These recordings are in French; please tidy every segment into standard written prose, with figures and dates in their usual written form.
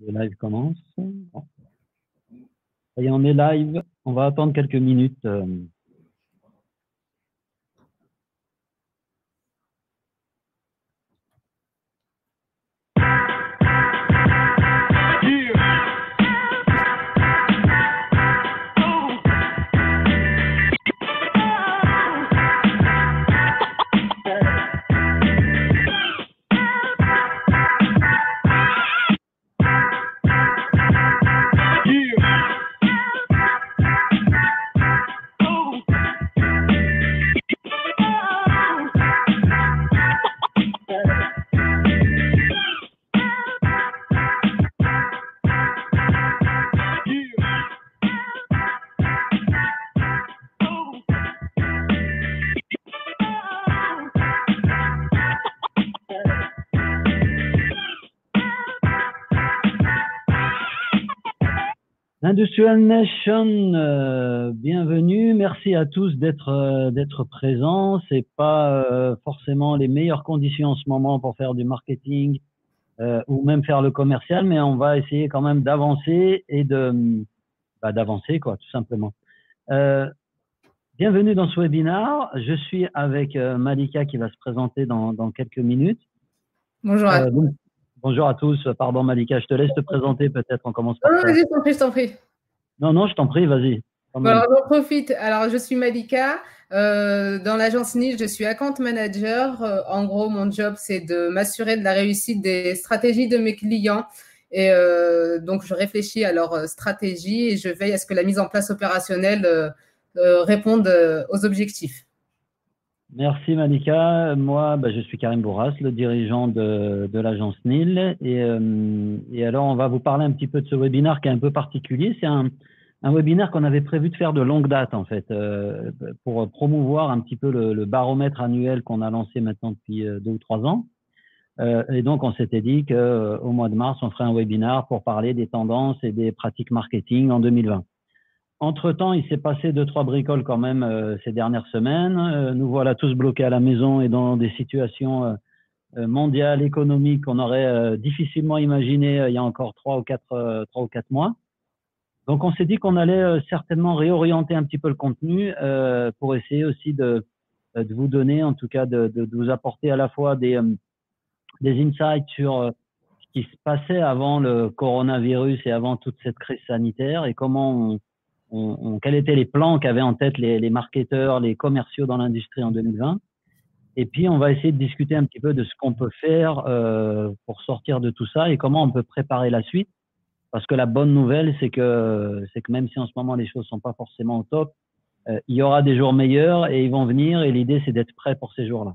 Le live commence. Bon. Ça y est, on est live. On va attendre quelques minutes. Industrial Nation, bienvenue. Merci à tous d'être présents. C'est pas forcément les meilleures conditions en ce moment pour faire du marketing ou même faire le commercial, mais on va essayer quand même d'avancer et d'avancer quoi, tout simplement. Bienvenue dans ce webinaire. Je suis avec Malika qui va se présenter dans quelques minutes. Bonjour à tous. Bonjour à tous. Pardon Malika, je te laisse te présenter peut-être. On commence par ça. Vas-y, je t'en prie. Non, je t'en prie, vas-y. Bon, alors, j'en profite. Alors, je suis Malika. Dans l'agence NIL, je suis account manager. En gros, mon job, c'est de m'assurer de la réussite des stratégies de mes clients. Et donc, je réfléchis à leur stratégie et je veille à ce que la mise en place opérationnelle réponde aux objectifs. Merci Malika. Moi, je suis Karim Bourras, le dirigeant de l'agence NIL. Et alors, on va vous parler un petit peu de ce webinaire qui est un peu particulier. C'est un webinaire qu'on avait prévu de faire de longue date, en fait, pour promouvoir un petit peu le baromètre annuel qu'on a lancé maintenant depuis 2 ou 3 ans. Et donc, on s'était dit qu'au mois de mars, on ferait un webinaire pour parler des tendances et des pratiques marketing en 2020. Entre-temps, il s'est passé 2-3 bricoles quand même ces dernières semaines. Nous voilà tous bloqués à la maison et dans des situations mondiales, économiques qu'on aurait difficilement imaginé il y a encore 3 ou 4 mois. Donc, on s'est dit qu'on allait certainement réorienter un petit peu le contenu pour essayer aussi de vous donner, en tout cas, de vous apporter à la fois des insights sur ce qui se passait avant le coronavirus et avant toute cette crise sanitaire et comment quels étaient les plans qu'avaient en tête les marketeurs, les commerciaux dans l'industrie en 2020. Et puis, on va essayer de discuter un petit peu de ce qu'on peut faire pour sortir de tout ça et comment on peut préparer la suite. Parce que la bonne nouvelle, c'est que même si en ce moment les choses sont pas forcément au top, il y aura des jours meilleurs et ils vont venir et l'idée, c'est d'être prêt pour ces jours-là.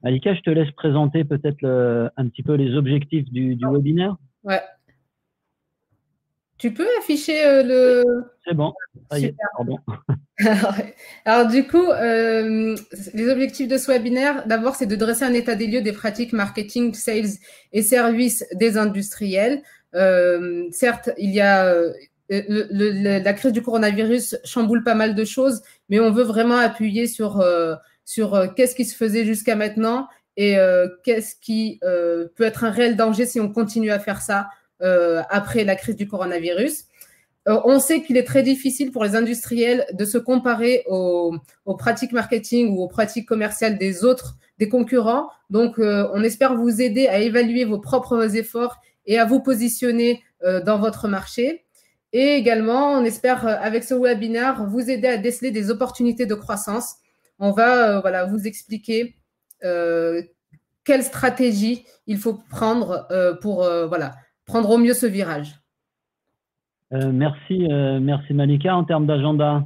Malika, je te laisse présenter peut-être un petit peu les objectifs du webinaire. Ouais. Tu peux afficher le… C'est bon, ça y est, pardon. Alors du coup, les objectifs de ce webinaire, d'abord, c'est de dresser un état des lieux des pratiques marketing, sales et services des industriels. Certes, il y a la crise du coronavirus chamboule pas mal de choses, mais on veut vraiment appuyer sur qu'est-ce qui se faisait jusqu'à maintenant et qu'est-ce qui peut être un réel danger si on continue à faire ça après la crise du coronavirus. On sait qu'il est très difficile pour les industriels de se comparer aux pratiques marketing ou aux pratiques commerciales des concurrents. Donc, on espère vous aider à évaluer vos propres efforts et à vous positionner dans votre marché. Et également, on espère, avec ce webinaire, vous aider à déceler des opportunités de croissance. On va vous expliquer quelle stratégie il faut prendre pour prendre au mieux ce virage. Merci Malika. En termes d'agenda?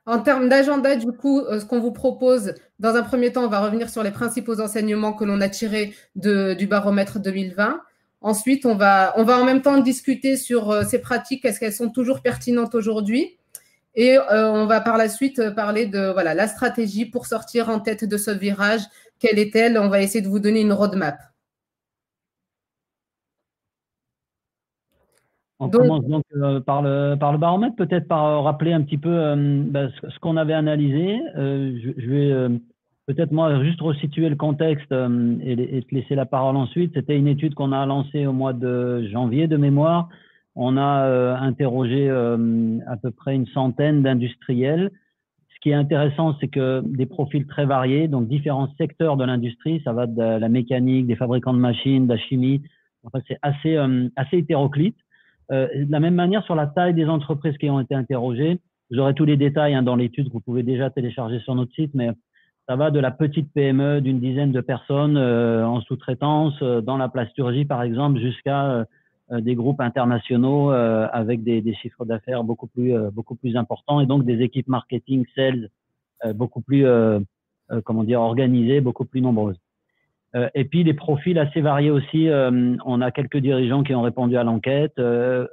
En termes d'agenda, du coup, ce qu'on vous propose, dans un premier temps, on va revenir sur les principaux enseignements que l'on a tirés du baromètre 2020. Ensuite, on va en même temps discuter sur ces pratiques, est-ce qu'elles sont toujours pertinentes aujourd'hui? Et on va par la suite parler de la stratégie pour sortir en tête de ce virage. Quelle est-elle? On va essayer de vous donner une roadmap. On commence donc par le baromètre, peut-être par rappeler un petit peu ce qu'on avait analysé. Je vais Peut-être moi, juste resituer le contexte et te laisser la parole ensuite. C'était une étude qu'on a lancée au mois de janvier de mémoire. On a interrogé à peu près une centaine d'industriels. Ce qui est intéressant, c'est que des profils très variés, donc différents secteurs de l'industrie, ça va de la mécanique, des fabricants de machines, de la chimie. Enfin, c'est assez hétéroclite. De la même manière, sur la taille des entreprises qui ont été interrogées, vous aurez tous les détails dans l'étude que vous pouvez déjà télécharger sur notre site, mais ça va de la petite PME d'une dizaine de personnes en sous-traitance dans la plasturgie, par exemple, jusqu'à des groupes internationaux avec des chiffres d'affaires beaucoup plus importants et donc des équipes marketing, sales beaucoup plus comment dire organisées, beaucoup plus nombreuses. Et puis des profils assez variés aussi. On a quelques dirigeants qui ont répondu à l'enquête,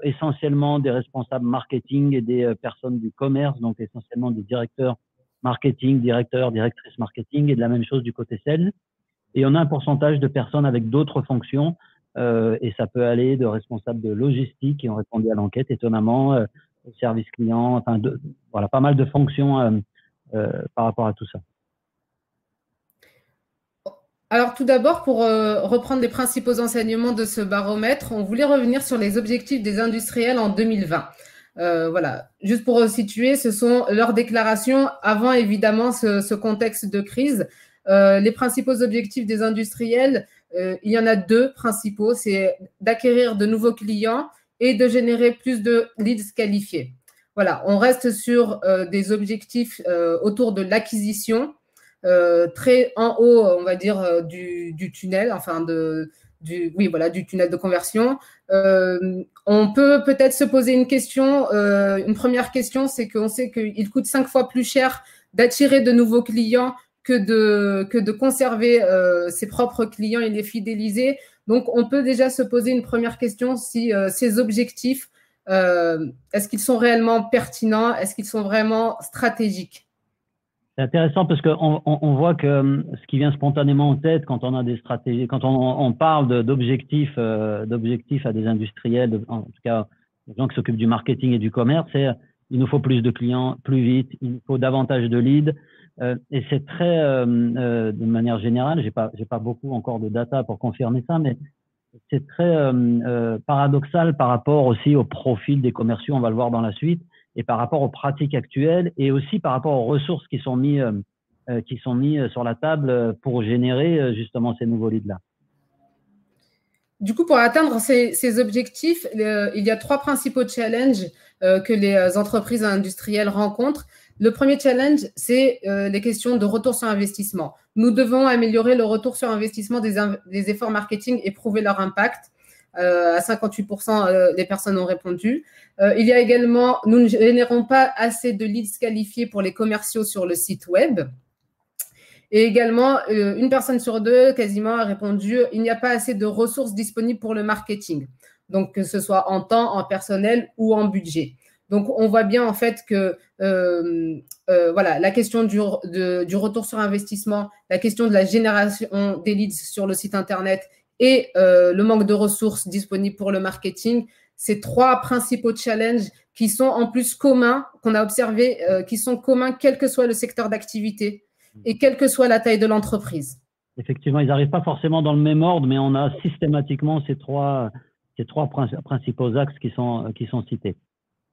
essentiellement des responsables marketing et des personnes du commerce, donc essentiellement des directeurs marketing, directeurs, directrices marketing, et de la même chose du côté sales. Et on a un pourcentage de personnes avec d'autres fonctions, et ça peut aller de responsables de logistique qui ont répondu à l'enquête, étonnamment, service client, enfin, voilà, pas mal de fonctions par rapport à tout ça. Alors tout d'abord, pour reprendre les principaux enseignements de ce baromètre, on voulait revenir sur les objectifs des industriels en 2020. Voilà, juste pour situer, ce sont leurs déclarations avant évidemment ce contexte de crise. Les principaux objectifs des industriels, il y en a deux principaux, c'est d'acquérir de nouveaux clients et de générer plus de leads qualifiés. Voilà, on reste sur des objectifs autour de l'acquisition, très en haut, on va dire, du tunnel, enfin du tunnel de conversion. On peut peut-être se poser une question. Une première question, c'est qu'on sait qu'il coûte 5 fois plus cher d'attirer de nouveaux clients que de conserver ses propres clients et les fidéliser. Donc, on peut déjà se poser une première question si ces objectifs, est-ce qu'ils sont réellement pertinents? Est-ce qu'ils sont vraiment stratégiques? C'est intéressant parce qu'on voit que ce qui vient spontanément en tête quand on a des stratégies, quand on parle d'objectifs à des industriels, en tout cas des gens qui s'occupent du marketing et du commerce, c'est il nous faut plus de clients, plus vite, il nous faut davantage de leads. Et c'est très, de manière générale, j'ai pas beaucoup encore de data pour confirmer ça, mais c'est très paradoxal par rapport aussi au profil des commerciaux, on va le voir dans la suite, et par rapport aux pratiques actuelles et aussi par rapport aux ressources qui sont mises sur la table pour générer justement ces nouveaux leads-là. Du coup, pour atteindre ces objectifs, il y a trois principaux challenges que les entreprises industrielles rencontrent. Le premier challenge, c'est les questions de retour sur investissement. Nous devons améliorer le retour sur investissement des efforts marketing et prouver leur impact. À 58%, les personnes ont répondu. Il y a également, nous ne générons pas assez de leads qualifiés pour les commerciaux sur le site web. Et également, une personne sur deux, quasiment, a répondu « il n'y a pas assez de ressources disponibles pour le marketing ». Donc, que ce soit en temps, en personnel ou en budget. Donc, on voit bien en fait que voilà, la question du retour sur investissement, la question de la génération des leads sur le site Internet et le manque de ressources disponibles pour le marketing, ces trois principaux challenges qui sont en plus communs, qu'on a observé, qui sont communs quel que soit le secteur d'activité et quelle que soit la taille de l'entreprise. Effectivement, ils n'arrivent pas forcément dans le même ordre, mais on a systématiquement ces trois principaux axes qui sont cités.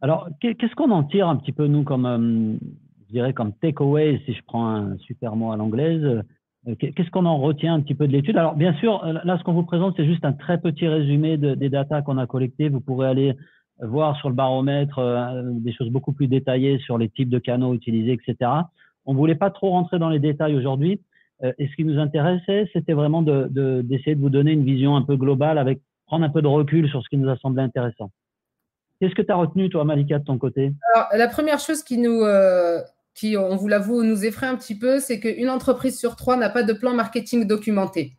Alors, qu'est-ce qu'on en tire un petit peu, nous, comme, je dirais, comme takeaway, si je prends un super mot à l'anglaise, qu'est-ce qu'on en retient un petit peu de l'étude? Alors, bien sûr, là, ce qu'on vous présente, c'est juste un très petit résumé des datas qu'on a collectées. Vous pourrez aller voir sur le baromètre des choses beaucoup plus détaillées sur les types de canaux utilisés, etc. On ne voulait pas trop rentrer dans les détails aujourd'hui. Et ce qui nous intéressait, c'était vraiment d'essayer de vous donner une vision un peu globale, prendre un peu de recul sur ce qui nous a semblé intéressant. Qu'est-ce que tu as retenu, toi, Malika, de ton côté? Alors, la première chose qui, on vous l'avoue, nous effraie un petit peu, c'est qu'une entreprise sur trois n'a pas de plan marketing documenté.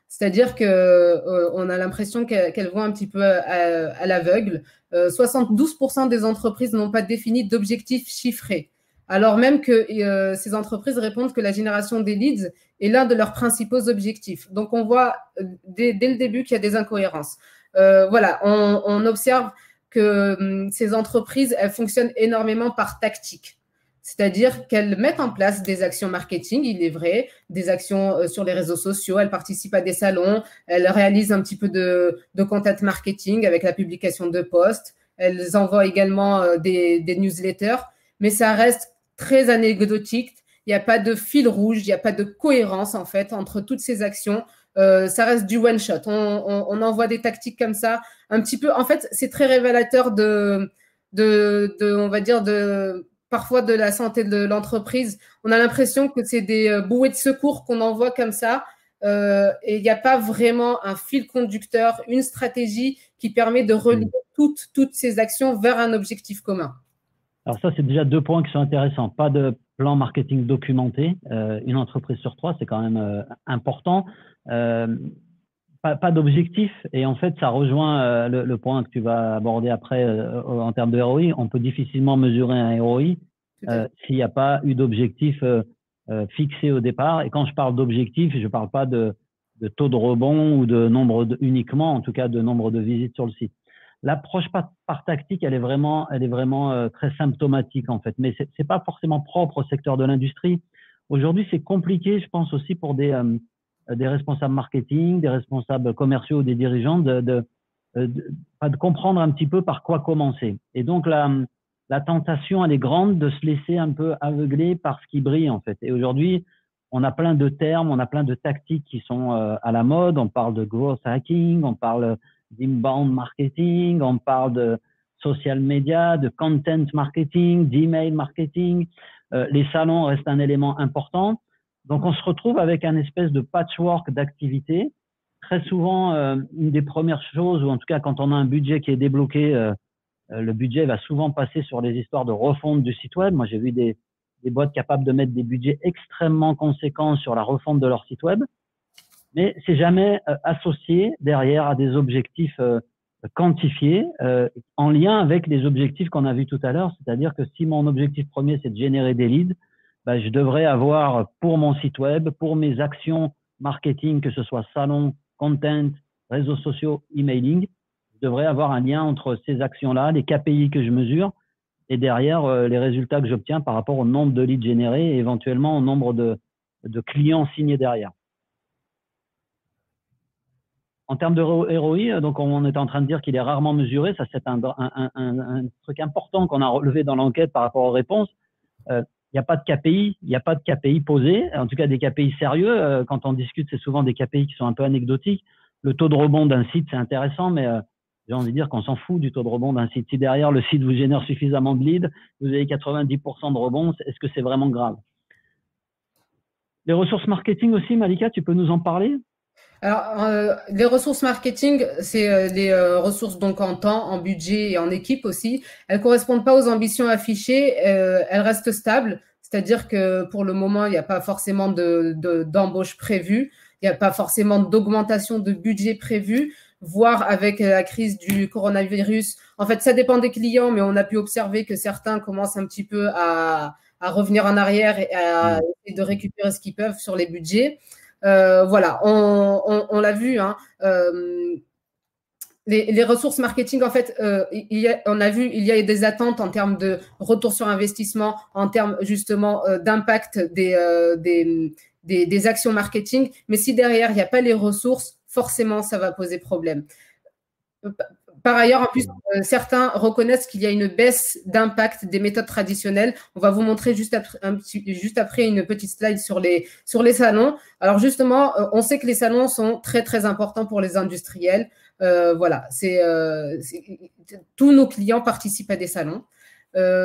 C'est-à-dire qu'on a l'impression qu'elles vont un petit peu à l'aveugle. 72% des entreprises n'ont pas défini d'objectifs chiffrés, alors même que ces entreprises répondent que la génération des leads est l'un de leurs principaux objectifs. Donc, on voit dès le début qu'il y a des incohérences. Voilà, on observe que ces entreprises, elles fonctionnent énormément par tactique. c'est-à-dire qu'elles mettent en place des actions marketing, il est vrai, des actions sur les réseaux sociaux, elles participent à des salons, elles réalisent un petit peu de content marketing avec la publication de posts, elles envoient également des newsletters, mais ça reste très anecdotique, il n'y a pas de fil rouge, il n'y a pas de cohérence en fait entre toutes ces actions. Ça reste du one shot. On envoie des tactiques comme ça, un petit peu. En fait, c'est très révélateur on va dire, parfois de la santé de l'entreprise. On a l'impression que c'est des bouées de secours qu'on envoie comme ça. Et il n'y a pas vraiment un fil conducteur, une stratégie qui permet de relier toutes ces actions vers un objectif commun. Alors ça, c'est déjà 2 points qui sont intéressants. Pas de plan marketing documenté, une entreprise sur 3, c'est quand même important. Pas d'objectif, et en fait, ça rejoint le point que tu vas aborder après en termes de ROI. On peut difficilement mesurer un ROI s'il n'y a pas eu d'objectif fixé au départ. Et quand je parle d'objectif, je ne parle pas de taux de rebond ou de nombre uniquement, en tout cas de nombre de visites sur le site. L'approche par tactique, elle est vraiment très symptomatique en fait, mais c'est pas forcément propre au secteur de l'industrie. Aujourd'hui, c'est compliqué, je pense aussi pour des responsables marketing, des responsables commerciaux, des dirigeants, de comprendre un petit peu par quoi commencer. Et donc la tentation, elle est grande de se laisser un peu aveugler par ce qui brille en fait. Et aujourd'hui, on a plein de termes, on a plein de tactiques qui sont à la mode. On parle de growth hacking, on parle d'inbound marketing, on parle de social media, de content marketing, d'email marketing. Les salons restent un élément important. Donc, on se retrouve avec un espèce de patchwork d'activités. Très souvent, une des premières choses, ou en tout cas quand on a un budget qui est débloqué, le budget va souvent passer sur les histoires de refonte du site web. Moi, j'ai vu des boîtes capables de mettre des budgets extrêmement conséquents sur la refonte de leur site web, mais c'est jamais associé derrière à des objectifs quantifiés en lien avec les objectifs qu'on a vus tout à l'heure. C'est-à-dire que si mon objectif premier, c'est de générer des leads, ben, je devrais avoir pour mon site web, pour mes actions marketing, que ce soit salon, content, réseaux sociaux, emailing, je devrais avoir un lien entre ces actions-là, les KPI que je mesure, et derrière les résultats que j'obtiens par rapport au nombre de leads générés et éventuellement au nombre de clients signés derrière. En termes de ROI, donc on était en train de dire qu'il est rarement mesuré. Ça, c'est un truc important qu'on a relevé dans l'enquête par rapport aux réponses. Il n'y a pas de KPI, il n'y a pas de KPI posé, en tout cas des KPI sérieux. Quand on discute, c'est souvent des KPI qui sont un peu anecdotiques. Le taux de rebond d'un site, c'est intéressant, mais j'ai envie de dire qu'on s'en fout du taux de rebond d'un site. Si derrière le site vous génère suffisamment de leads, vous avez 90% de rebond, est-ce que c'est vraiment grave? Les ressources marketing aussi, Malika, tu peux nous en parler? Alors, les ressources marketing, c'est des ressources donc en temps, en budget et en équipe aussi. Elles correspondent pas aux ambitions affichées, elles restent stables. C'est-à-dire que pour le moment, il n'y a pas forcément d'embauche prévue, il n'y a pas forcément d'augmentation de budget prévu, voire avec la crise du coronavirus. En fait, ça dépend des clients, mais on a pu observer que certains commencent un petit peu à revenir en arrière et à essayer de récupérer ce qu'ils peuvent sur les budgets. Voilà, on l'a vu, hein, les ressources marketing, en fait, on a vu, il y a des attentes en termes de retour sur investissement, en termes justement d'impact des actions marketing, mais si derrière, il n'y a pas les ressources, forcément, ça va poser problème. Par ailleurs, en plus, certains reconnaissent qu'il y a une baisse d'impact des méthodes traditionnelles. On va vous montrer juste après une petite slide sur les salons. Alors justement, on sait que les salons sont très, très importants pour les industriels. Voilà, tous nos clients participent à des salons.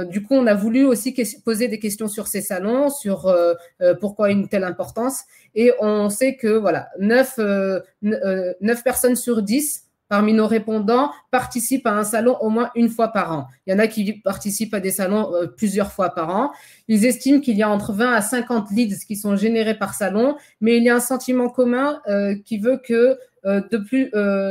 Du coup, on a voulu aussi poser des questions sur ces salons, sur pourquoi une telle importance. Et on sait que voilà, 9 personnes sur 10 parmi nos répondants participent à un salon au moins une fois par an. Il y en a qui participent à des salons plusieurs fois par an. Ils estiment qu'il y a entre 20 à 50 leads qui sont générés par salon, mais il y a un sentiment commun qui veut que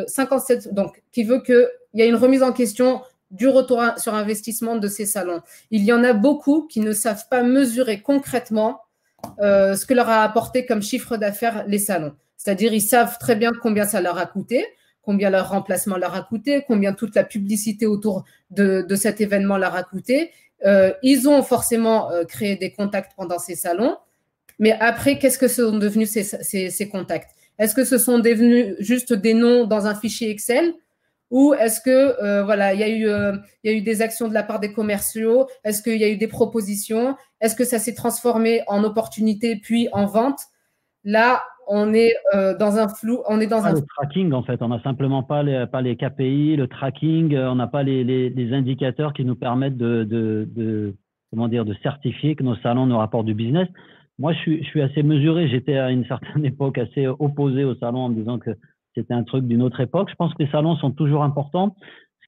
57, donc qui veut qu'il y a une remise en question du retour sur investissement de ces salons. Il y en a beaucoup qui ne savent pas mesurer concrètement ce que leur a apporté comme chiffre d'affaires les salons. C'est-à-dire, ils savent très bien combien ça leur a coûté, combien leur remplacement leur a coûté, combien toute la publicité autour de cet événement leur a coûté. Ils ont forcément créé des contacts pendant ces salons, mais après, qu'est-ce que sont devenus ces contacts? Est-ce que ce sont devenus juste des noms dans un fichier Excel? Ou est-ce que voilà, il y a eu des actions de la part des commerciaux? Est-ce qu'il y a eu des propositions? Est-ce que ça s'est transformé en opportunité puis en vente? Là, on est dans un flou. On est dans un le tracking, en fait. On n'a simplement pas les KPI, le tracking. On n'a pas les indicateurs qui nous permettent comment dire, de certifier que nos salons nous rapportent du business. Moi, je suis assez mesuré. J'étais à une certaine époque assez opposé aux salons en me disant que c'était un truc d'une autre époque. Je pense que les salons sont toujours importants.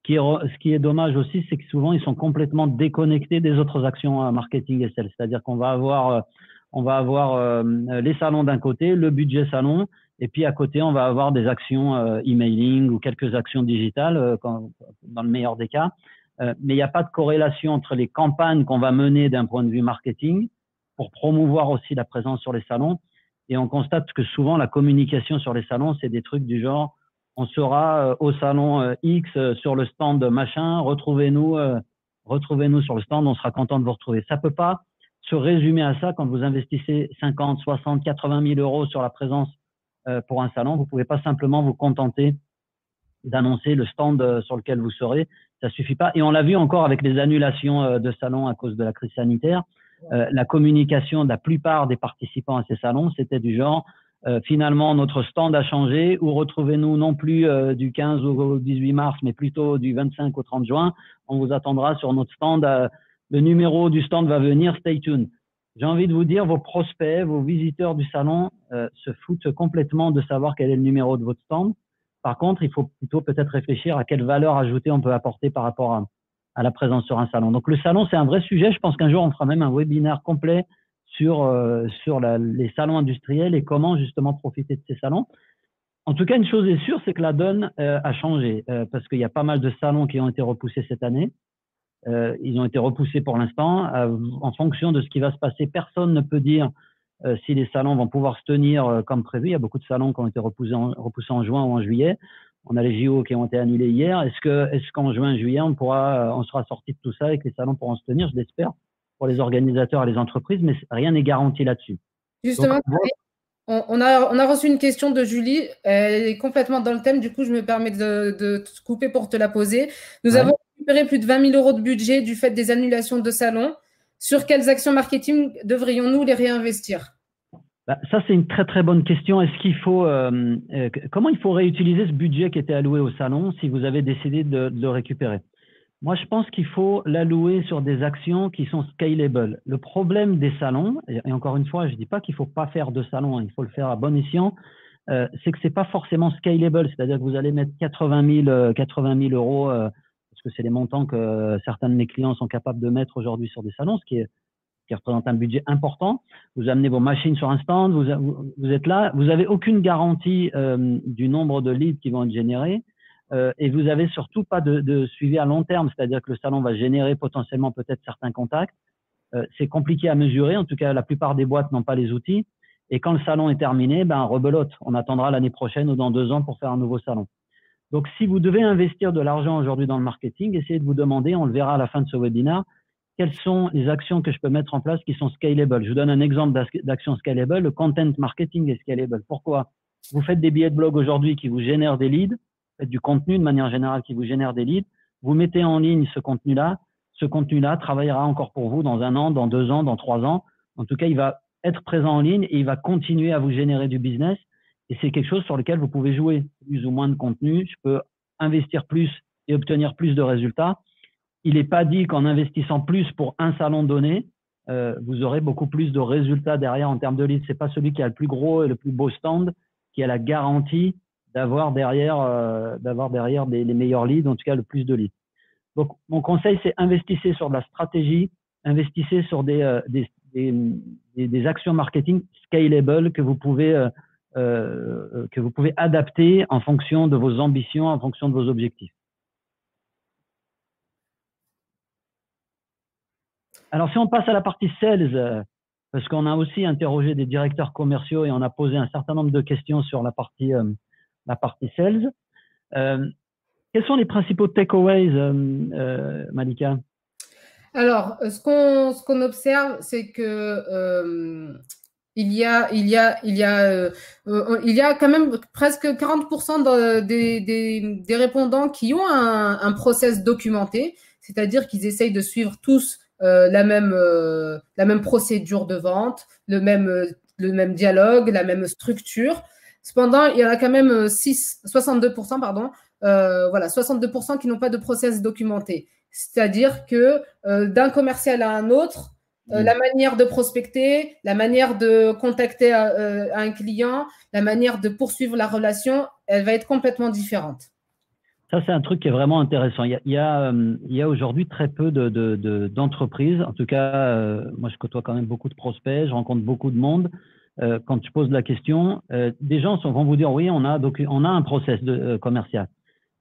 Ce qui est dommage aussi, c'est que souvent, ils sont complètement déconnectés des autres actions marketing et sales. C'est-à-dire qu'on va avoir les salons d'un côté, le budget salon, et puis à côté, on va avoir des actions emailing ou quelques actions digitales, dans le meilleur des cas. Mais il n'y a pas de corrélation entre les campagnes qu'on va mener d'un point de vue marketing pour promouvoir aussi la présence sur les salons. Et on constate que souvent, la communication sur les salons, c'est des trucs du genre, on sera au salon X sur le stand machin, retrouvez-nous sur le stand, on sera content de vous retrouver. Ça peut pas se résumer à ça quand vous investissez 50, 60, 80 000 euros sur la présence pour un salon. Vous pouvez pas simplement vous contenter d'annoncer le stand sur lequel vous serez. Ça suffit pas. Et on l'a vu encore avec les annulations de salons à cause de la crise sanitaire. La communication de la plupart des participants à ces salons, c'était du genre finalement notre stand a changé, ou retrouvez-nous non plus du 15 au 18 mars, mais plutôt du 25 au 30 juin. On vous attendra sur notre stand. Le numéro du stand va venir, stay tuned. J'ai envie de vous dire, vos prospects, vos visiteurs du salon se foutent complètement de savoir quel est le numéro de votre stand. Par contre, il faut plutôt peut-être réfléchir à quelle valeur ajoutée on peut apporter par rapport à la présence sur un salon. Donc le salon, c'est un vrai sujet. Je pense qu'un jour, on fera même un webinaire complet sur les salons industriels et comment justement profiter de ces salons. En tout cas, une chose est sûre, c'est que la donne a changé parce qu'il y a pas mal de salons qui ont été repoussés cette année. Ils ont été repoussés pour l'instant. En fonction de ce qui va se passer, personne ne peut dire si les salons vont pouvoir se tenir comme prévu. Il y a beaucoup de salons qui ont été repoussés en juin ou en juillet. On a les JO qui ont été annulés hier. Est-ce qu'en juin, juillet, on sera sorti de tout ça et que les salons pourront se tenir? Je l'espère pour les organisateurs et les entreprises, mais rien n'est garanti là-dessus. Justement, on a reçu une question de Julie. Elle est complètement dans le thème. Du coup, je me permets de te couper pour te la poser. Nous avons récupéré plus de 20 000 euros de budget du fait des annulations de salons. Sur quelles actions marketing devrions-nous les réinvestir? Ça, c'est une très, très bonne question. Comment il faut réutiliser ce budget qui était alloué au salon si vous avez décidé de le récupérer? Moi, je pense qu'il faut l'allouer sur des actions qui sont scalable. Le problème des salons, et encore une fois, je ne dis pas qu'il ne faut pas faire de salon, il faut le faire à bon escient, c'est que ce n'est pas forcément scalable. C'est-à-dire que vous allez mettre 80 000 euros, parce que c'est les montants que certains de mes clients sont capables de mettre aujourd'hui sur des salons, ce qui représente un budget important. Vous amenez vos machines sur un stand, vous êtes là, vous n'avez aucune garantie du nombre de leads qui vont être générés. Et vous avez surtout pas de suivi à long terme, c'est-à-dire que le salon va générer potentiellement peut-être certains contacts. C'est compliqué à mesurer, en tout cas la plupart des boîtes n'ont pas les outils. Et quand le salon est terminé, rebelote, on attendra l'année prochaine ou dans 2 ans pour faire un nouveau salon. Donc si vous devez investir de l'argent aujourd'hui dans le marketing, essayez de vous demander, on le verra à la fin de ce webinaire, quelles sont les actions que je peux mettre en place qui sont scalable. Je vous donne un exemple d'action scalable. Le content marketing est scalable. Pourquoi? Vous faites des billets de blog aujourd'hui qui vous génèrent des leads, faites du contenu de manière générale qui vous génère des leads, vous mettez en ligne ce contenu-là travaillera encore pour vous dans 1 an, dans 2 ans, dans 3 ans. En tout cas, il va être présent en ligne et il va continuer à vous générer du business. Et c'est quelque chose sur lequel vous pouvez jouer. Plus ou moins de contenu, je peux investir plus et obtenir plus de résultats. Il n'est pas dit qu'en investissant plus pour un salon donné, vous aurez beaucoup plus de résultats derrière en termes de leads. C'est pas celui qui a le plus gros et le plus beau stand qui a la garantie d'avoir derrière les meilleurs leads, en tout cas le plus de leads. Donc, mon conseil, c'est investissez sur de la stratégie, investissez sur des actions marketing scalable que vous pouvez adapter en fonction de vos ambitions, en fonction de vos objectifs. Alors, si on passe à la partie sales, parce qu'on a aussi interrogé des directeurs commerciaux et on a posé un certain nombre de questions sur la partie sales. Quels sont les principaux takeaways, Malika? Alors, ce qu'on observe, c'est que il y a quand même presque 40% des répondants qui ont un process documenté, c'est-à-dire qu'ils essayent de suivre tous la même procédure de vente, le même dialogue, la même structure. Cependant, il y en a quand même 62%, pardon, voilà, 62% qui n'ont pas de process documenté. C'est-à-dire que d'un commercial à un autre, la manière de prospecter, la manière de contacter un client, la manière de poursuivre la relation, elle va être complètement différente. Ça, c'est un truc qui est vraiment intéressant. Il y a aujourd'hui très peu d'entreprises. En tout cas, moi, je côtoie quand même beaucoup de prospects, je rencontre beaucoup de monde. Quand tu poses la question, des gens vont vous dire oui, on a un process commercial.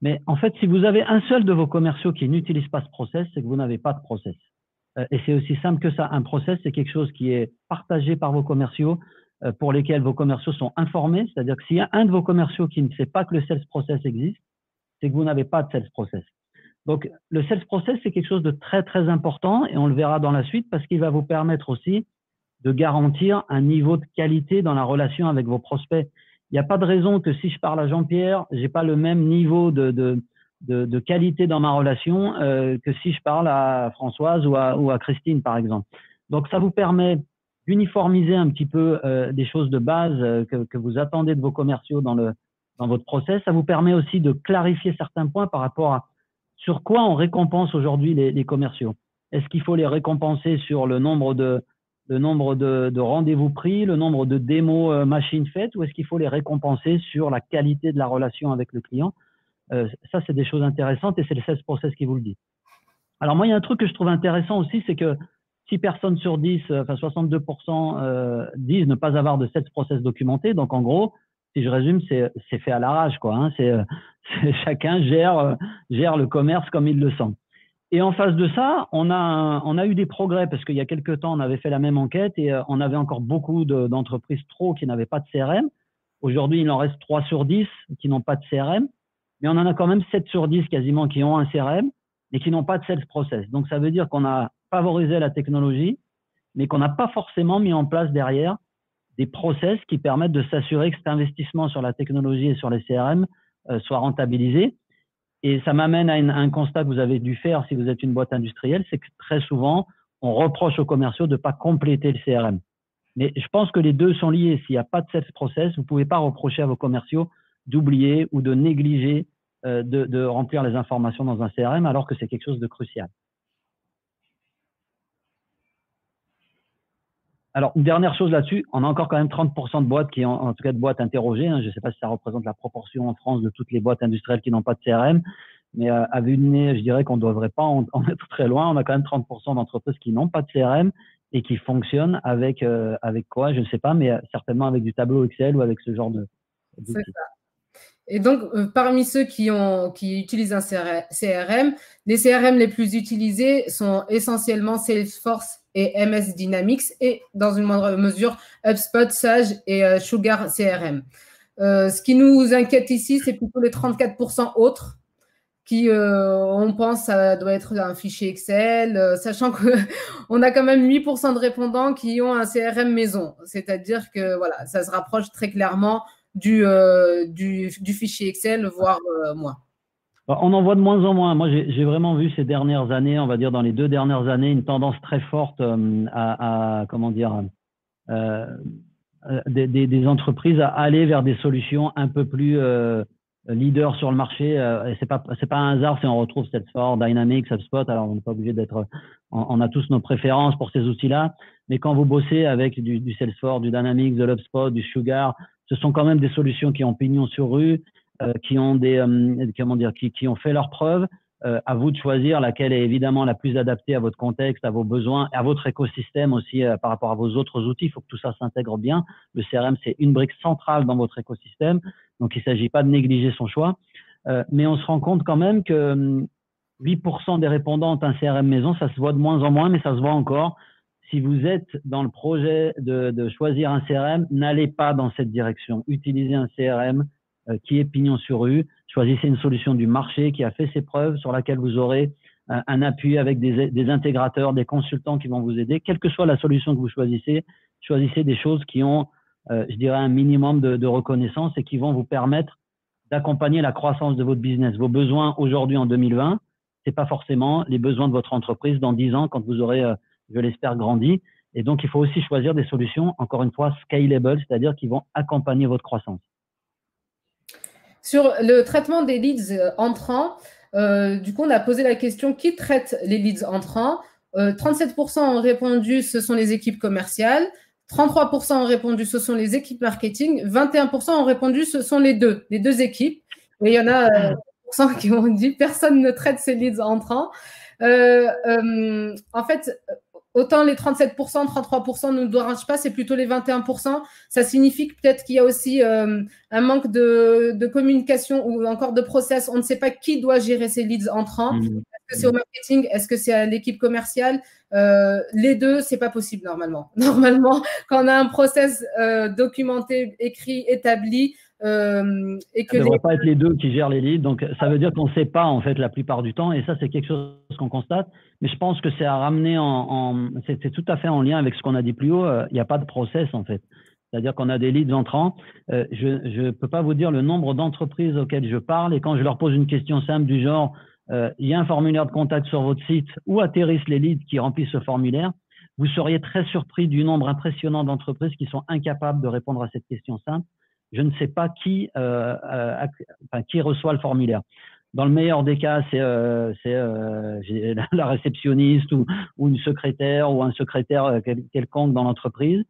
Mais en fait, si vous avez un seul de vos commerciaux qui n'utilise pas ce process, c'est que vous n'avez pas de process. Et c'est aussi simple que ça. Un process, c'est quelque chose qui est partagé par vos commerciaux, pour lesquels vos commerciaux sont informés. C'est-à-dire que s'il y a un de vos commerciaux qui ne sait pas que le sales process existe, c'est que vous n'avez pas de sales process. Donc, le sales process, c'est quelque chose de très, très important et on le verra dans la suite parce qu'il va vous permettre aussi de garantir un niveau de qualité dans la relation avec vos prospects. Il n'y a pas de raison que si je parle à Jean-Pierre, j'ai pas le même niveau de qualité dans ma relation que si je parle à Françoise ou à Christine, par exemple. Donc, ça vous permet d'uniformiser un petit peu des choses de base que vous attendez de vos commerciaux dans votre process. Ça vous permet aussi de clarifier certains points par rapport à sur quoi on récompense aujourd'hui les commerciaux. Est-ce qu'il faut les récompenser sur le nombre de rendez-vous pris, le nombre de démos machines faites, ou est-ce qu'il faut les récompenser sur la qualité de la relation avec le client? Ça, c'est des choses intéressantes et c'est le sales process qui vous le dit. Alors moi, il y a un truc que je trouve intéressant aussi, c'est que 6 personnes sur 10, enfin 62% disent ne pas avoir de sales process documenté. Donc en gros, si je résume, c'est fait à l'arrache, quoi. Hein. Chacun gère le commerce comme il le sent. Et en face de ça, on a eu des progrès parce qu'il y a quelques temps, on avait fait la même enquête et on avait encore beaucoup d'entreprises trop qui n'avaient pas de CRM. Aujourd'hui, il en reste 3 sur 10 qui n'ont pas de CRM, mais on en a quand même 7 sur 10 quasiment qui ont un CRM et qui n'ont pas de sales process. Donc, ça veut dire qu'on a favorisé la technologie, mais qu'on n'a pas forcément mis en place derrière des process qui permettent de s'assurer que cet investissement sur la technologie et sur les CRM soit rentabilisé. Et ça m'amène à un constat que vous avez dû faire si vous êtes une boîte industrielle, c'est que très souvent, on reproche aux commerciaux de ne pas compléter le CRM. Mais je pense que les deux sont liés. S'il n'y a pas de sales process, vous ne pouvez pas reprocher à vos commerciaux d'oublier ou de négliger de remplir les informations dans un CRM alors que c'est quelque chose de crucial. Alors, une dernière chose là-dessus, on a encore quand même 30% de boîtes qui ont, en tout cas de boîtes interrogées. Hein, je ne sais pas si ça représente la proportion en France de toutes les boîtes industrielles qui n'ont pas de CRM, mais à vue de nez, je dirais qu'on ne devrait pas en être très loin. On a quand même 30% d'entreprises qui n'ont pas de CRM et qui fonctionnent avec quoi, je ne sais pas, mais certainement avec du tableau Excel ou avec ce genre d'outils. C'est ça. Et donc, parmi ceux qui utilisent un CRM, les CRM les plus utilisés sont essentiellement Salesforce et MS Dynamics et, dans une moindre mesure, HubSpot, Sage et Sugar CRM. Ce qui nous inquiète ici, c'est plutôt les 34% autres qui, on pense, ça doit être un fichier Excel, sachant qu'on a quand même 8% de répondants qui ont un CRM maison. C'est-à-dire que voilà, ça se rapproche très clairement du fichier Excel, voire moins. On en voit de moins en moins. Moi, j'ai vraiment vu ces dernières années, on va dire dans les 2 dernières années, une tendance très forte comment dire, des entreprises à aller vers des solutions un peu plus leaders sur le marché. Et c'est pas un hasard si on retrouve Salesforce, Dynamics, HubSpot. Alors, on n'est pas obligé d'être. On a tous nos préférences pour ces outils-là. Mais quand vous bossez avec du Salesforce, du Dynamics, de l'HubSpot, du Sugar, ce sont quand même des solutions qui ont pignon sur rue, qui ont qui ont fait leurs preuves. À vous de choisir laquelle est évidemment la plus adaptée à votre contexte, à vos besoins, à votre écosystème aussi par rapport à vos autres outils. Il faut que tout ça s'intègre bien. Le CRM, c'est une brique centrale dans votre écosystème. Donc, il ne s'agit pas de négliger son choix. Mais on se rend compte quand même que 8% des répondants ont un CRM maison. Ça se voit de moins en moins, mais ça se voit encore. Si vous êtes dans le projet de choisir un CRM, n'allez pas dans cette direction. Utilisez un CRM qui est pignon sur rue. Choisissez une solution du marché qui a fait ses preuves, sur laquelle vous aurez un appui avec des intégrateurs, des consultants qui vont vous aider. Quelle que soit la solution que vous choisissez des choses qui ont, je dirais, un minimum de reconnaissance et qui vont vous permettre d'accompagner la croissance de votre business. Vos besoins aujourd'hui en 2020, c'est pas forcément les besoins de votre entreprise dans 10 ans quand vous aurez, je l'espère, grandi. Et donc, il faut aussi choisir des solutions, encore une fois, scalable, c'est-à-dire qui vont accompagner votre croissance. Sur le traitement des leads entrants, du coup, on a posé la question qui traite les leads entrants. 37% ont répondu, ce sont les équipes commerciales. 33% ont répondu, ce sont les équipes marketing. 21% ont répondu, ce sont les deux équipes. Et il y en a 10% qui ont dit personne ne traite ces leads entrants. En fait, autant les 37%, 33% ne nous dérangent pas, c'est plutôt les 21%. Ça signifie que peut-être qu'il y a aussi un manque de communication ou encore de process. On ne sait pas qui doit gérer ces leads entrants. Est-ce que c'est au marketing? Est-ce que c'est à l'équipe commerciale? Les deux, c'est pas possible normalement. Normalement, quand on a un process documenté, écrit, établi, et que ça ne devrait pas être les deux qui gèrent les leads. Donc, ça veut dire qu'on ne sait pas, en fait, la plupart du temps. Et ça, c'est quelque chose qu'on constate. Mais je pense que c'est à ramener c'est tout à fait en lien avec ce qu'on a dit plus haut. Il n'y a pas de process, en fait. C'est-à-dire qu'on a des leads entrants. Je ne peux pas vous dire le nombre d'entreprises auxquelles je parle. Et quand je leur pose une question simple du genre, il y a un formulaire de contact sur votre site, où atterrissent les leads qui remplissent ce formulaire, vous seriez très surpris du nombre impressionnant d'entreprises qui sont incapables de répondre à cette question simple. Je ne sais pas qui reçoit le formulaire. Dans le meilleur des cas, c'est la réceptionniste ou une secrétaire ou un secrétaire quelconque dans l'entreprise.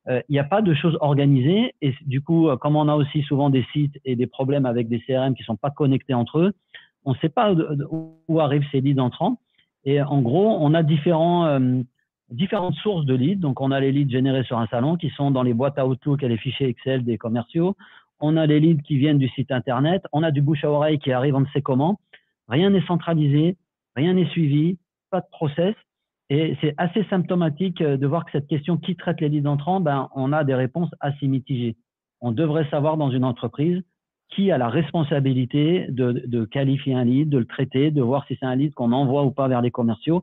Il n'y a pas de choses organisées et du coup, comme on a aussi souvent des sites et des problèmes avec des CRM qui ne sont pas connectés entre eux, on ne sait pas où arrivent ces leads entrants. Et en gros, on a différentes sources de leads. Donc, on a les leads générés sur un salon qui sont dans les boîtes à Outlook et les fichiers Excel des commerciaux. On a les leads qui viennent du site Internet. On a du bouche à oreille qui arrive on ne sait comment. Rien n'est centralisé, rien n'est suivi, pas de process. Et c'est assez symptomatique de voir que cette question qui traite les leads entrants, on a des réponses assez mitigées. On devrait savoir dans une entreprise qui a la responsabilité de qualifier un lead, de le traiter, de voir si c'est un lead qu'on envoie ou pas vers les commerciaux.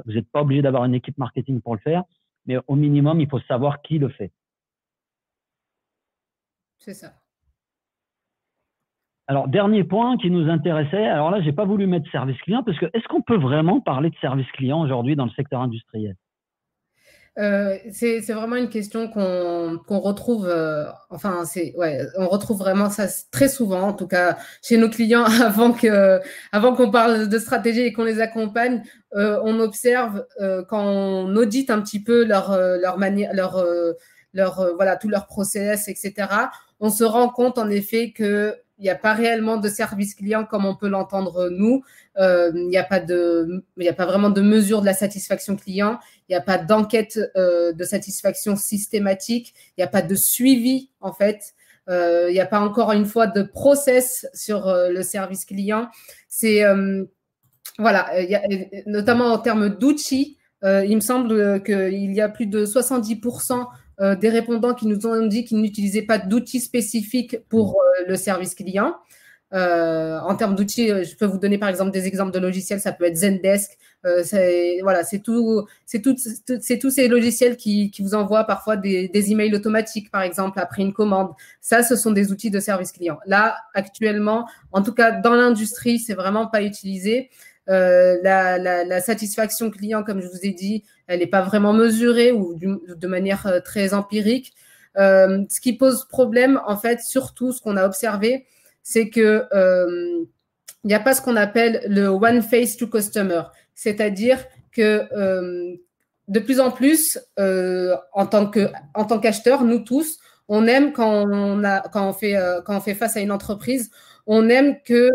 Vous n'êtes pas obligé d'avoir une équipe marketing pour le faire, mais au minimum, il faut savoir qui le fait. C'est ça. Alors, dernier point qui nous intéressait, alors là, je n'ai pas voulu mettre service client parce que est-ce qu'on peut vraiment parler de service client aujourd'hui dans le secteur industriel? C'est vraiment une question qu'on retrouve, on retrouve vraiment ça très souvent, en tout cas chez nos clients, avant qu'on parle de stratégie et qu'on les accompagne, on observe quand on audite un petit peu leur manière, voilà, tout leur process, etc. On se rend compte en effet que il n'y a pas réellement de service client comme on peut l'entendre nous. Il n'y a pas vraiment de mesure de la satisfaction client. Il n'y a pas d'enquête de satisfaction systématique. Il n'y a pas de suivi, en fait. Il n'y a pas encore une fois de process sur le service client. C'est voilà, notamment en termes d'outils. Il me semble qu'il y a plus de 70% des répondants qui nous ont dit qu'ils n'utilisaient pas d'outils spécifiques pour le service client. En termes d'outils, je peux vous donner par exemple des exemples de logiciels. Ça peut être Zendesk. Voilà, c'est tous ces logiciels qui vous envoient parfois des emails automatiques, par exemple, après une commande. Ça, ce sont des outils de service client. Là, actuellement, en tout cas dans l'industrie, c'est vraiment pas utilisé. La satisfaction client, comme je vous ai dit, elle n'est pas vraiment mesurée ou de manière très empirique. Ce qui pose problème, en fait, surtout ce qu'on a observé, c'est que il n'y a pas ce qu'on appelle le one face to customer, c'est-à-dire que de plus en plus, en tant qu'acheteur, nous tous, on aime quand on fait face à une entreprise, on aime qu'il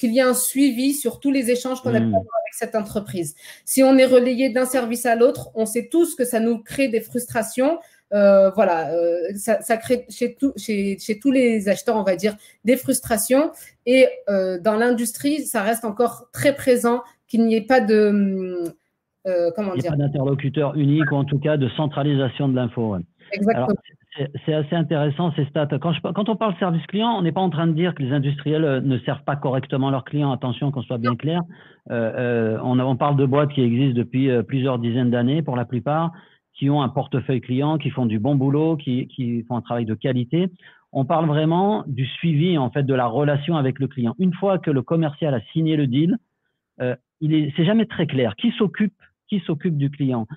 y ait un suivi sur tous les échanges qu'on a pu avoir avec cette entreprise. Si on est relayé d'un service à l'autre, on sait tous que ça nous crée des frustrations. Voilà, ça crée chez tous les acheteurs, on va dire, des frustrations. Et dans l'industrie, ça reste encore très présent qu'il n'y ait pas de comment dire, pas d'interlocuteur unique ou en tout cas de centralisation de l'info. Ouais. Exactement. Alors, C'est assez intéressant ces stats. Quand on parle service client, on n'est pas en train de dire que les industriels ne servent pas correctement leurs clients. Attention, qu'on soit bien clair. On parle de boîtes qui existent depuis plusieurs dizaines d'années pour la plupart, qui ont un portefeuille client, qui font du bon boulot, qui font un travail de qualité. On parle vraiment du suivi en fait de la relation avec le client. Une fois que le commercial a signé le deal, c'est jamais très clair qui s'occupe du client,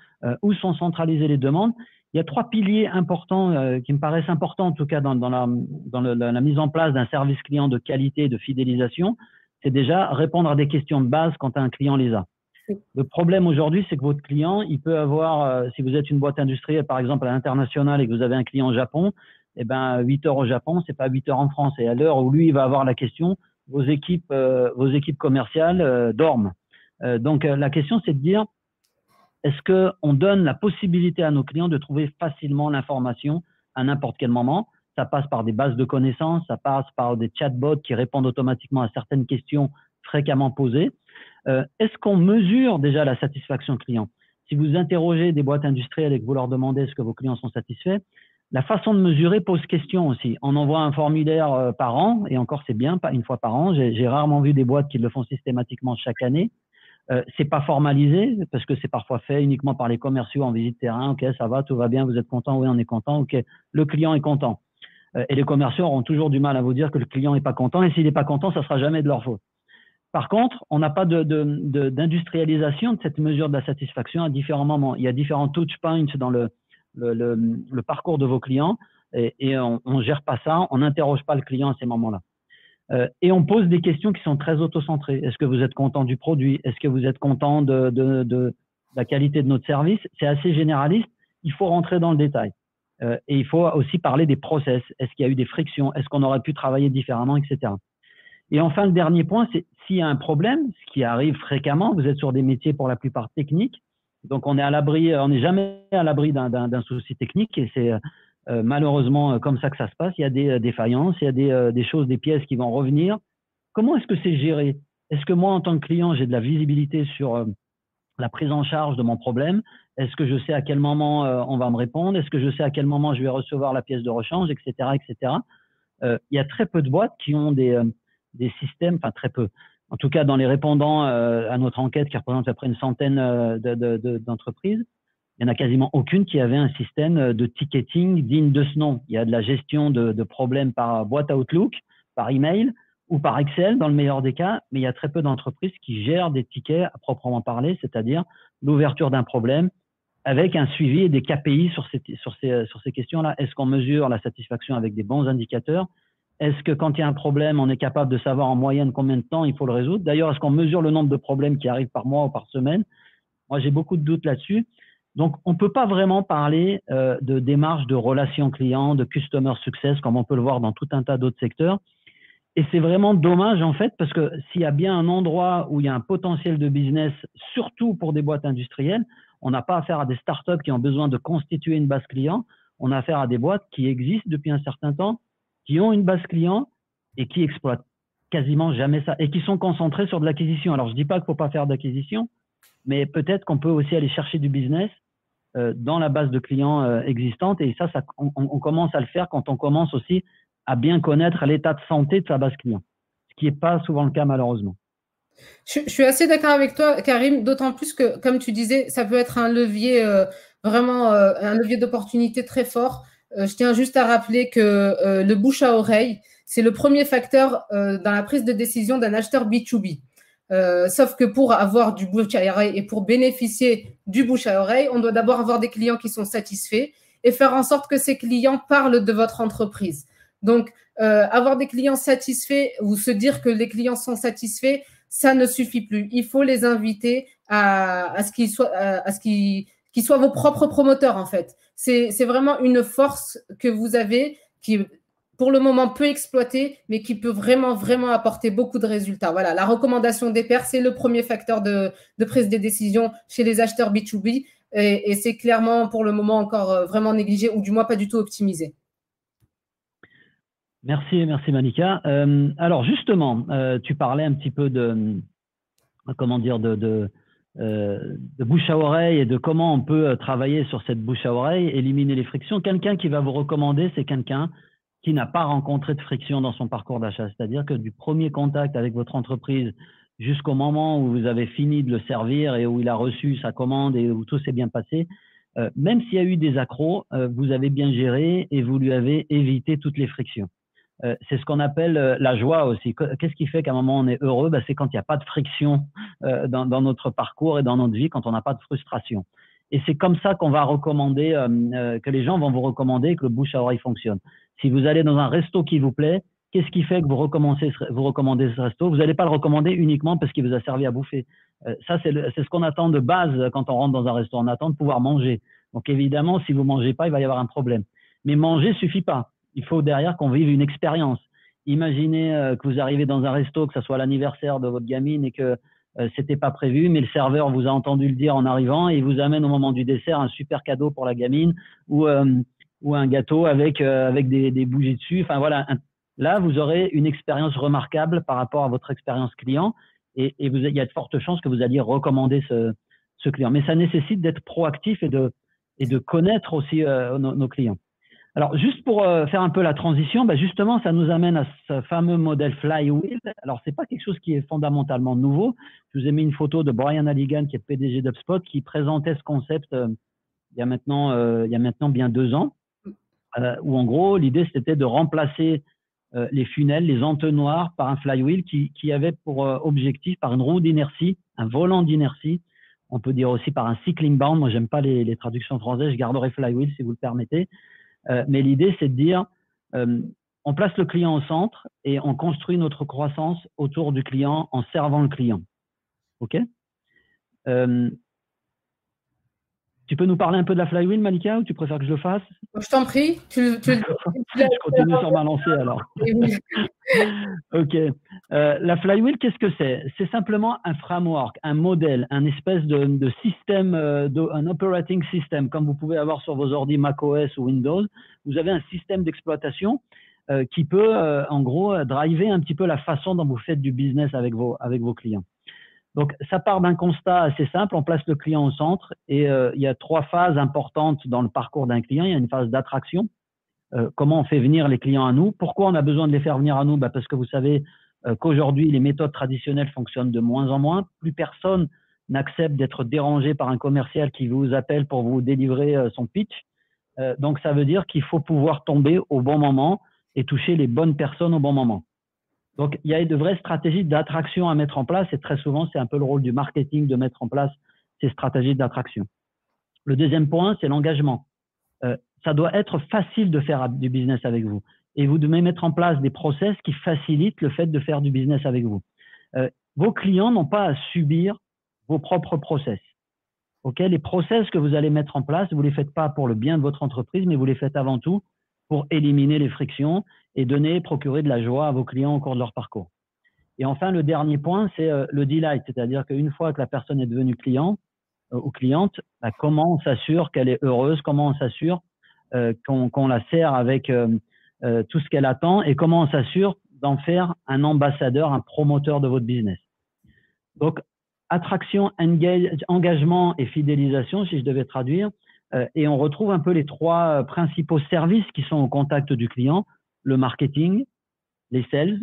où sont centralisées les demandes. Il y a 3 piliers importants qui me paraissent importants, en tout cas dans la mise en place d'un service client de qualité et de fidélisation. C'est déjà répondre à des questions de base quand un client les a. Le problème aujourd'hui, c'est que votre client, il peut avoir, si vous êtes une boîte industrielle, par exemple à l'international, et que vous avez un client au Japon, eh ben 8 heures au Japon, c'est pas 8 heures en France. Et à l'heure où lui, il va avoir la question, vos équipes commerciales dorment. Donc la question, c'est de dire, est-ce qu'on donne la possibilité à nos clients de trouver facilement l'information à n'importe quel moment? Ça passe par des bases de connaissances, ça passe par des chatbots qui répondent automatiquement à certaines questions fréquemment posées. Est-ce qu'on mesure déjà la satisfaction client? Si vous interrogez des boîtes industrielles et que vous leur demandez est-ce que vos clients sont satisfaits, la façon de mesurer pose question aussi. On envoie un formulaire par an, et encore c'est bien, pas une fois par an. J'ai rarement vu des boîtes qui le font systématiquement chaque année. C'est pas formalisé parce que c'est parfois fait uniquement par les commerciaux en visite terrain. Ok, ça va, tout va bien, vous êtes content, oui, on est content. Ok, le client est content. Et les commerciaux auront toujours du mal à vous dire que le client n'est pas content. Et s'il n'est pas content, ça sera jamais de leur faute. Par contre, on n'a pas d'industrialisation de cette mesure de la satisfaction à différents moments. Il y a différents touch points dans le parcours de vos clients et on gère pas ça, on n'interroge pas le client à ces moments-là. Et on pose des questions qui sont très auto-centrées. Est-ce que vous êtes content du produit? Est-ce que vous êtes content de la qualité de notre service? C'est assez généraliste. Il faut rentrer dans le détail. Et il faut aussi parler des process. Est-ce qu'il y a eu des frictions? Est-ce qu'on aurait pu travailler différemment, etc. Et enfin, le dernier point, c'est s'il y a un problème, ce qui arrive fréquemment, vous êtes sur des métiers pour la plupart techniques, donc on n'est jamais à l'abri d'un souci technique et c'est malheureusement comme ça que ça se passe. Il y a des défaillances, il y a des choses, des pièces qui vont revenir. Comment est-ce que c'est géré? Est-ce que moi, en tant que client, j'ai de la visibilité sur la prise en charge de mon problème? Est-ce que je sais à quel moment on va me répondre? Est-ce que je sais à quel moment je vais recevoir la pièce de rechange, etc., etc. Il y a très peu de boîtes qui ont des systèmes, enfin très peu. En tout cas, dans les répondants à notre enquête, qui représente à peu près une centaine d'entreprises, il n'y en a quasiment aucune qui avait un système de ticketing digne de ce nom. Il y a de la gestion de problèmes par boîte Outlook, par email ou par Excel dans le meilleur des cas, mais il y a très peu d'entreprises qui gèrent des tickets à proprement parler, c'est-à-dire l'ouverture d'un problème avec un suivi et des KPI sur ces questions-là. Est-ce qu'on mesure la satisfaction avec des bons indicateurs? Est-ce que quand il y a un problème, on est capable de savoir en moyenne combien de temps il faut le résoudre? D'ailleurs, est-ce qu'on mesure le nombre de problèmes qui arrivent par mois ou par semaine? Moi, j'ai beaucoup de doutes là-dessus. Donc, on ne peut pas vraiment parler de démarche de relation client, de customer success, comme on peut le voir dans tout un tas d'autres secteurs. Et c'est vraiment dommage, en fait, parce que s'il y a bien un endroit où il y a un potentiel de business, surtout pour des boîtes industrielles, on n'a pas affaire à des startups qui ont besoin de constituer une base client. On a affaire à des boîtes qui existent depuis un certain temps, qui ont une base client et qui exploitent quasiment jamais ça et qui sont concentrés sur de l'acquisition. Alors, je ne dis pas qu'il ne faut pas faire d'acquisition, mais peut-être qu'on peut aussi aller chercher du business dans la base de clients existante. Et ça, on commence à le faire quand on commence aussi à bien connaître l'état de santé de sa base client, ce qui n'est pas souvent le cas malheureusement. Je suis assez d'accord avec toi, Karim, d'autant plus que, comme tu disais, ça peut être un levier vraiment un levier d'opportunité très fort. Je tiens juste à rappeler que le bouche à oreille, c'est le premier facteur dans la prise de décision d'un acheteur B2B. Sauf que pour avoir du bouche à oreille et pour bénéficier du bouche à oreille, on doit d'abord avoir des clients qui sont satisfaits et faire en sorte que ces clients parlent de votre entreprise. Donc, avoir des clients satisfaits ou se dire que les clients sont satisfaits, ça ne suffit plus. Il faut les inviter à ce qu'ils soient vos propres promoteurs, en fait. C'est vraiment une force que vous avez qui, pour le moment, peut exploiter, mais qui peut vraiment, vraiment apporter beaucoup de résultats. Voilà, la recommandation des pairs, c'est le premier facteur de prise des décisions chez les acheteurs B2B et c'est clairement, pour le moment, encore vraiment négligé ou du moins pas du tout optimisé. Merci Malika. Alors justement, tu parlais un petit peu de de bouche à oreille et de comment on peut travailler sur cette bouche à oreille, éliminer les frictions. Quelqu'un qui va vous recommander, c'est quelqu'un qui n'a pas rencontré de friction dans son parcours d'achat. C'est-à-dire que du premier contact avec votre entreprise jusqu'au moment où vous avez fini de le servir et où il a reçu sa commande et où tout s'est bien passé, même s'il y a eu des accros, vous avez bien géré et vous lui avez évité toutes les frictions. C'est ce qu'on appelle la joie aussi. Qu'est-ce qui fait qu'à un moment on est heureux? C'est quand il n'y a pas de friction dans notre parcours et dans notre vie, quand on n'a pas de frustration. Et c'est comme ça qu'on va recommander, que les gens vont vous recommander que le bouche à oreille fonctionne. Si vous allez dans un resto qui vous plaît, qu'est-ce qui fait que vous recommandez ce resto? Vous n'allez pas le recommander uniquement parce qu'il vous a servi à bouffer. Ça, c'est ce qu'on attend de base quand on rentre dans un resto. On attend de pouvoir manger. Donc évidemment, si vous ne mangez pas, il va y avoir un problème. Mais manger ne suffit pas. Il faut derrière qu'on vive une expérience. Imaginez que vous arrivez dans un resto, que ce soit l'anniversaire de votre gamine et que c'était pas prévu, mais le serveur vous a entendu le dire en arrivant et il vous amène au moment du dessert un super cadeau pour la gamine ou un gâteau avec des bougies dessus. Enfin voilà, là vous aurez une expérience remarquable par rapport à votre expérience client et il y a de fortes chances que vous alliez recommander ce client. Mais ça nécessite d'être proactif et de connaître aussi nos clients. Alors, juste pour faire un peu la transition, justement, ça nous amène à ce fameux modèle flywheel. Alors, c'est pas quelque chose qui est fondamentalement nouveau. Je vous ai mis une photo de Brian Halligan, qui est PDG d'HubSpot, qui présentait ce concept il y a maintenant bien 2 ans, où en gros, l'idée, c'était de remplacer les funnels, les entonnoirs par un flywheel qui avait pour objectif, par une roue d'inertie, un volant d'inertie, on peut dire aussi par un cycling band. Moi, j'aime pas les traductions françaises, je garderai flywheel si vous le permettez. Mais l'idée, c'est de dire, on place le client au centre et on construit notre croissance autour du client en servant le client. OK? Tu peux nous parler un peu de la flywheel, Malika, ou tu préfères que je le fasse? Je t'en prie. Je continue sur ma lancée alors. OK. La flywheel, qu'est-ce que c'est? C'est simplement un framework, un modèle, un espèce de système, un operating system, comme vous pouvez avoir sur vos ordi macOS ou Windows. Vous avez un système d'exploitation qui peut, en gros, driver un petit peu la façon dont vous faites du business avec vos clients. Donc, ça part d'un constat assez simple. On place le client au centre et il y a 3 phases importantes dans le parcours d'un client. Il y a une phase d'attraction. Comment on fait venir les clients à nous? Pourquoi on a besoin de les faire venir à nous? Parce que vous savez qu'aujourd'hui, les méthodes traditionnelles fonctionnent de moins en moins. Plus personne n'accepte d'être dérangé par un commercial qui vous appelle pour vous délivrer son pitch. Donc, ça veut dire qu'il faut pouvoir tomber au bon moment et toucher les bonnes personnes au bon moment. Donc, il y a de vraies stratégies d'attraction à mettre en place et très souvent, c'est un peu le rôle du marketing de mettre en place ces stratégies d'attraction. Le deuxième point, c'est l'engagement. Ça doit être facile de faire du business avec vous. Et vous devez mettre en place des process qui facilitent le fait de faire du business avec vous. Vos clients n'ont pas à subir vos propres process. Okay? Les process que vous allez mettre en place, vous ne les faites pas pour le bien de votre entreprise, mais vous les faites avant tout pour éliminer les frictions et procurer de la joie à vos clients au cours de leur parcours. Et enfin, le dernier point, c'est le delight, c'est-à-dire qu'une fois que la personne est devenue client ou cliente, comment on s'assure qu'elle est heureuse, comment on s'assure qu'on la sert avec tout ce qu'elle attend et comment on s'assure d'en faire un ambassadeur, un promoteur de votre business. Donc, attraction, engagement et fidélisation, si je devais traduire, et on retrouve un peu les 3 principaux services qui sont au contact du client, le marketing, les sales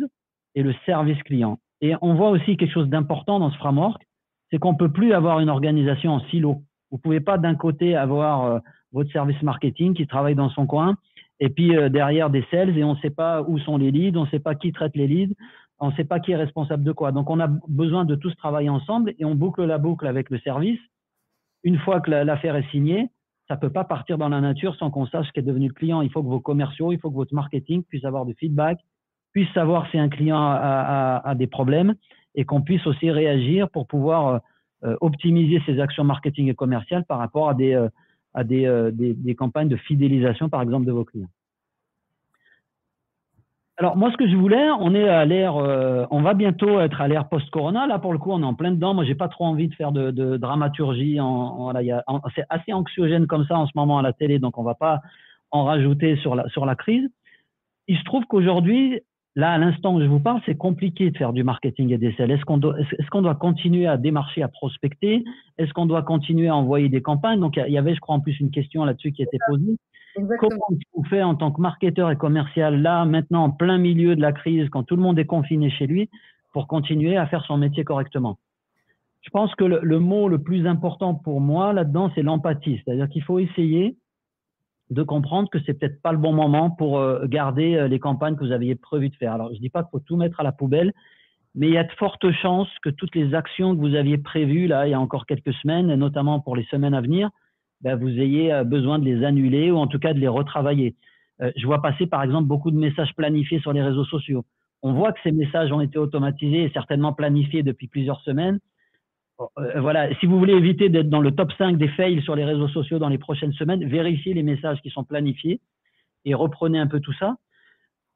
et le service client. Et on voit aussi quelque chose d'important dans ce framework, c'est qu'on ne peut plus avoir une organisation en silo. Vous ne pouvez pas d'un côté avoir votre service marketing qui travaille dans son coin et puis derrière des sales et on ne sait pas où sont les leads, on ne sait pas qui traite les leads, on ne sait pas qui est responsable de quoi. Donc, on a besoin de tous travailler ensemble et on boucle la boucle avec le service. Une fois que l'affaire est signée, ça ne peut pas partir dans la nature sans qu'on sache ce qu'est devenu le client. Il faut que vos commerciaux, il faut que votre marketing puisse avoir du feedback, puisse savoir si un client a des problèmes et qu'on puisse aussi réagir pour pouvoir optimiser ses actions marketing et commerciales par rapport à des campagnes de fidélisation, par exemple, de vos clients. Alors, moi, ce que je voulais, on est à l'ère, on va bientôt être à l'ère post-corona. Là, pour le coup, on est en plein dedans. Moi, j'ai pas trop envie de faire de dramaturgie. C'est assez anxiogène comme ça en ce moment à la télé, donc on va pas en rajouter sur la crise. Il se trouve qu'aujourd'hui, Là, à l'instant où je vous parle, c'est compliqué de faire du marketing et des sales. Est-ce qu'on doit continuer à démarcher, à prospecter? Est-ce qu'on doit continuer à envoyer des campagnes? Donc, il y avait, je crois, en plus une question là-dessus qui était posée. Comment Exactement. est-ce qu'on fait en tant que marketeur et commercial, là, maintenant, en plein milieu de la crise, quand tout le monde est confiné chez lui, pour continuer à faire son métier correctement? Je pense que le mot le plus important pour moi là-dedans, c'est l'empathie. C'est-à-dire qu'il faut essayer de comprendre que c'est peut-être pas le bon moment pour garder les campagnes que vous aviez prévu de faire. Alors, je dis pas qu'il faut tout mettre à la poubelle, mais il y a de fortes chances que toutes les actions que vous aviez prévues là, il y a encore quelques semaines, et notamment pour les semaines à venir, ben, vous ayez besoin de les annuler ou en tout cas de les retravailler. Je vois passer par exemple beaucoup de messages planifiés sur les réseaux sociaux. On voit que ces messages ont été automatisés et certainement planifiés depuis plusieurs semaines. Voilà, si vous voulez éviter d'être dans le top 5 des fails sur les réseaux sociaux dans les prochaines semaines, vérifiez les messages qui sont planifiés et reprenez un peu tout ça.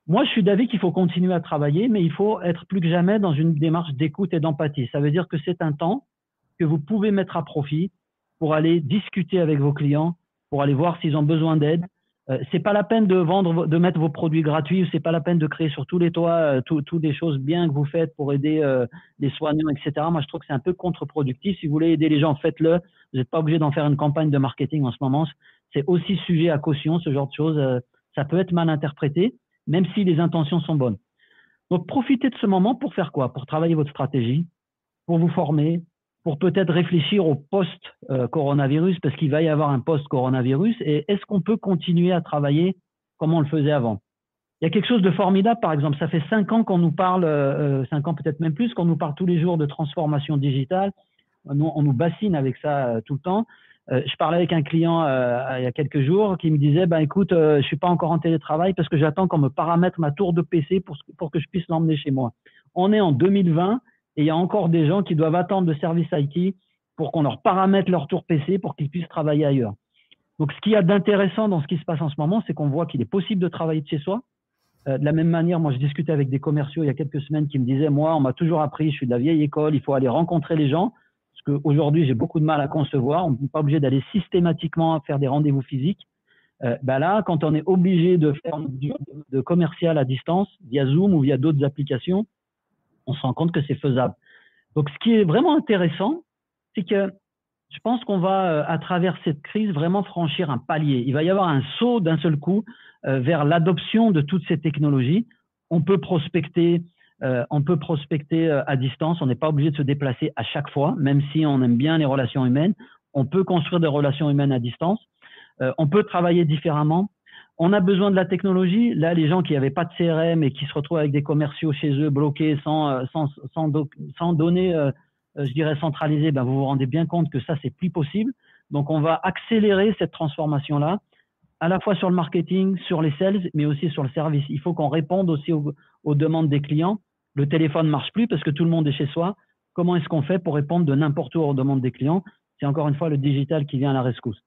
Moi, je suis d'avis qu'il faut continuer à travailler, mais il faut être plus que jamais dans une démarche d'écoute et d'empathie. Ça veut dire que c'est un temps que vous pouvez mettre à profit pour aller discuter avec vos clients, pour aller voir s'ils ont besoin d'aide. C'est pas la peine de vendre, de mettre vos produits gratuits, c'est pas la peine de créer sur tous les toits toutes des choses bien que vous faites pour aider les soignants, etc. Moi, je trouve que c'est un peu contre-productif. Si vous voulez aider les gens, faites-le. Vous n'êtes pas obligé d'en faire une campagne de marketing en ce moment. C'est aussi sujet à caution, ce genre de choses. Ça peut être mal interprété, même si les intentions sont bonnes. Donc, profitez de ce moment pour faire quoi? Pour travailler votre stratégie, pour vous former, pour peut-être réfléchir au post-coronavirus, parce qu'il va y avoir un post-coronavirus, et est-ce qu'on peut continuer à travailler comme on le faisait avant? Il y a quelque chose de formidable, par exemple, ça fait 5 ans qu'on nous parle, 5 ans peut-être même plus, qu'on nous parle tous les jours de transformation digitale, on nous bassine avec ça tout le temps. Je parlais avec un client il y a quelques jours qui me disait, ben écoute, je suis pas encore en télétravail parce que j'attends qu'on me paramètre ma tour de PC pour que je puisse l'emmener chez moi. On est en 2020 et il y a encore des gens qui doivent attendre de service IT pour qu'on leur paramètre leur tour PC pour qu'ils puissent travailler ailleurs. Donc, ce qu'il y a d'intéressant dans ce qui se passe en ce moment, c'est qu'on voit qu'il est possible de travailler de chez soi. De la même manière, moi, je discutais avec des commerciaux il y a quelques semaines qui me disaient, moi, on m'a toujours appris, je suis de la vieille école, il faut aller rencontrer les gens. Parce qu'aujourd'hui, j'ai beaucoup de mal à concevoir. On n'est pas obligé d'aller systématiquement faire des rendez-vous physiques. Ben là, quand on est obligé de faire de commercial à distance, via Zoom ou via d'autres applications, on se rend compte que c'est faisable. Donc, ce qui est vraiment intéressant, c'est que je pense qu'on va, à travers cette crise, vraiment franchir un palier. Il va y avoir un saut d'un seul coup vers l'adoption de toutes ces technologies. On peut prospecter à distance. On n'est pas obligé de se déplacer à chaque fois, même si on aime bien les relations humaines. On peut construire des relations humaines à distance. On peut travailler différemment. On a besoin de la technologie. Là, les gens qui n'avaient pas de CRM et qui se retrouvent avec des commerciaux chez eux bloqués sans données, je dirais centralisées, ben vous vous rendez bien compte que ça, c'est plus possible. Donc, on va accélérer cette transformation-là, à la fois sur le marketing, sur les sales, mais aussi sur le service. Il faut qu'on réponde aussi aux demandes des clients. Le téléphone ne marche plus parce que tout le monde est chez soi. Comment est-ce qu'on fait pour répondre de n'importe où aux demandes des clients? C'est encore une fois le digital qui vient à la rescousse.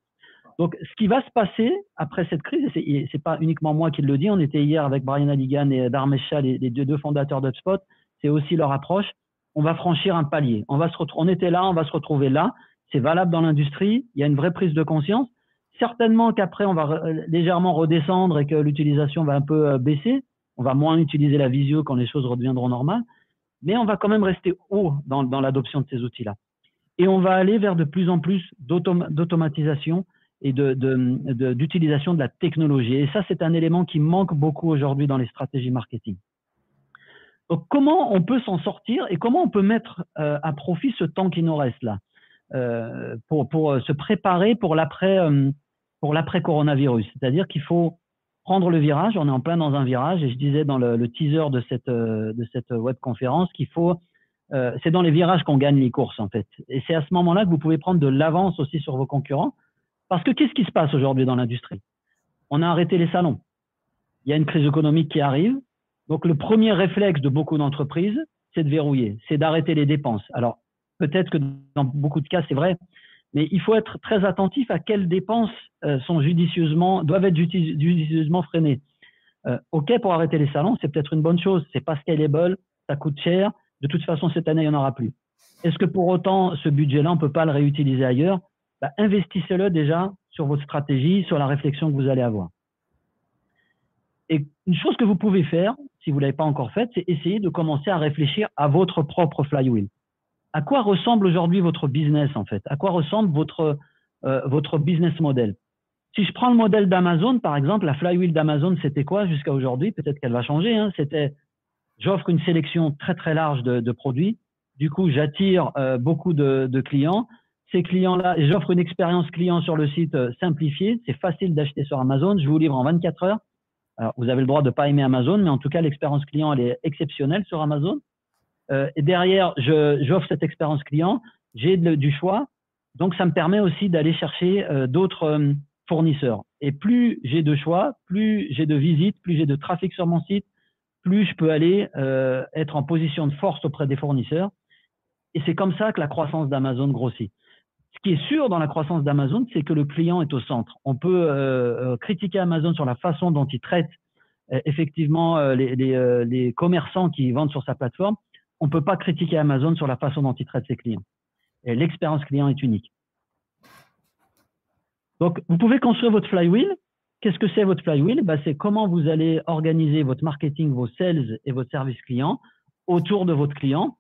Donc, ce qui va se passer après cette crise, et c'est pas uniquement moi qui le dis, on était hier avec Brian Halligan et Dharmesh Shah, les deux fondateurs d'HubSpot, c'est aussi leur approche. On va franchir un palier. On était là, on va se retrouver là. C'est valable dans l'industrie. Il y a une vraie prise de conscience. Certainement qu'après, on va légèrement redescendre et que l'utilisation va un peu baisser. On va moins utiliser la visio quand les choses redeviendront normales. Mais on va quand même rester haut dans l'adoption de ces outils-là. Et on va aller vers de plus en plus d'automatisation et d'utilisation de la technologie. Et ça, c'est un élément qui manque beaucoup aujourd'hui dans les stratégies marketing. Donc, comment on peut s'en sortir et comment on peut mettre à profit ce temps qui nous reste là pour se préparer pour l'après-coronavirus. C'est-à-dire qu'il faut prendre le virage. On est en plein dans un virage et je disais dans le teaser de cette webconférence qu'il faut c'est dans les virages qu'on gagne les courses en fait. Et c'est à ce moment-là que vous pouvez prendre de l'avance aussi sur vos concurrents. Parce que qu'est-ce qui se passe aujourd'hui dans l'industrie? On a arrêté les salons. Il y a une crise économique qui arrive. Donc, le premier réflexe de beaucoup d'entreprises, c'est de verrouiller, c'est d'arrêter les dépenses. Alors, peut-être que dans beaucoup de cas, c'est vrai, mais il faut être très attentif à quelles dépenses doivent être judicieusement freinées. OK, pour arrêter les salons, c'est peut-être une bonne chose. C'est pas scalable, ça coûte cher. De toute façon, cette année, il n'y en aura plus. Est-ce que pour autant, ce budget-là, on ne peut pas le réutiliser ailleurs? Investissez-le déjà sur votre stratégie, sur la réflexion que vous allez avoir. Et une chose que vous pouvez faire, si vous ne l'avez pas encore fait, c'est essayer de commencer à réfléchir à votre propre flywheel. À quoi ressemble aujourd'hui votre business, en fait? À quoi ressemble votre business model? Si je prends le modèle d'Amazon, par exemple, la flywheel d'Amazon, c'était quoi jusqu'à aujourd'hui? Peut-être qu'elle va changer. Hein. C'était, j'offre une sélection très, très large de produits. Du coup, j'attire beaucoup de clients. Ces clients-là, j'offre une expérience client sur le site simplifiée. C'est facile d'acheter sur Amazon. Je vous livre en 24 heures. Alors, vous avez le droit de ne pas aimer Amazon, mais en tout cas, l'expérience client, elle est exceptionnelle sur Amazon. Et derrière, j'offre cette expérience client, j'ai du choix. Donc, ça me permet aussi d'aller chercher d'autres fournisseurs. Et plus j'ai de choix, plus j'ai de visites, plus j'ai de trafic sur mon site, plus je peux aller être en position de force auprès des fournisseurs. Et c'est comme ça que la croissance d'Amazon grossit. Ce qui est sûr dans la croissance d'Amazon, c'est que le client est au centre. On peut critiquer Amazon sur la façon dont il traite effectivement les commerçants qui vendent sur sa plateforme. On ne peut pas critiquer Amazon sur la façon dont il traite ses clients. Et l'expérience client est unique. Donc, vous pouvez construire votre flywheel. Qu'est-ce que c'est votre flywheel? C'est comment vous allez organiser votre marketing, vos sales et votre service client autour de votre client.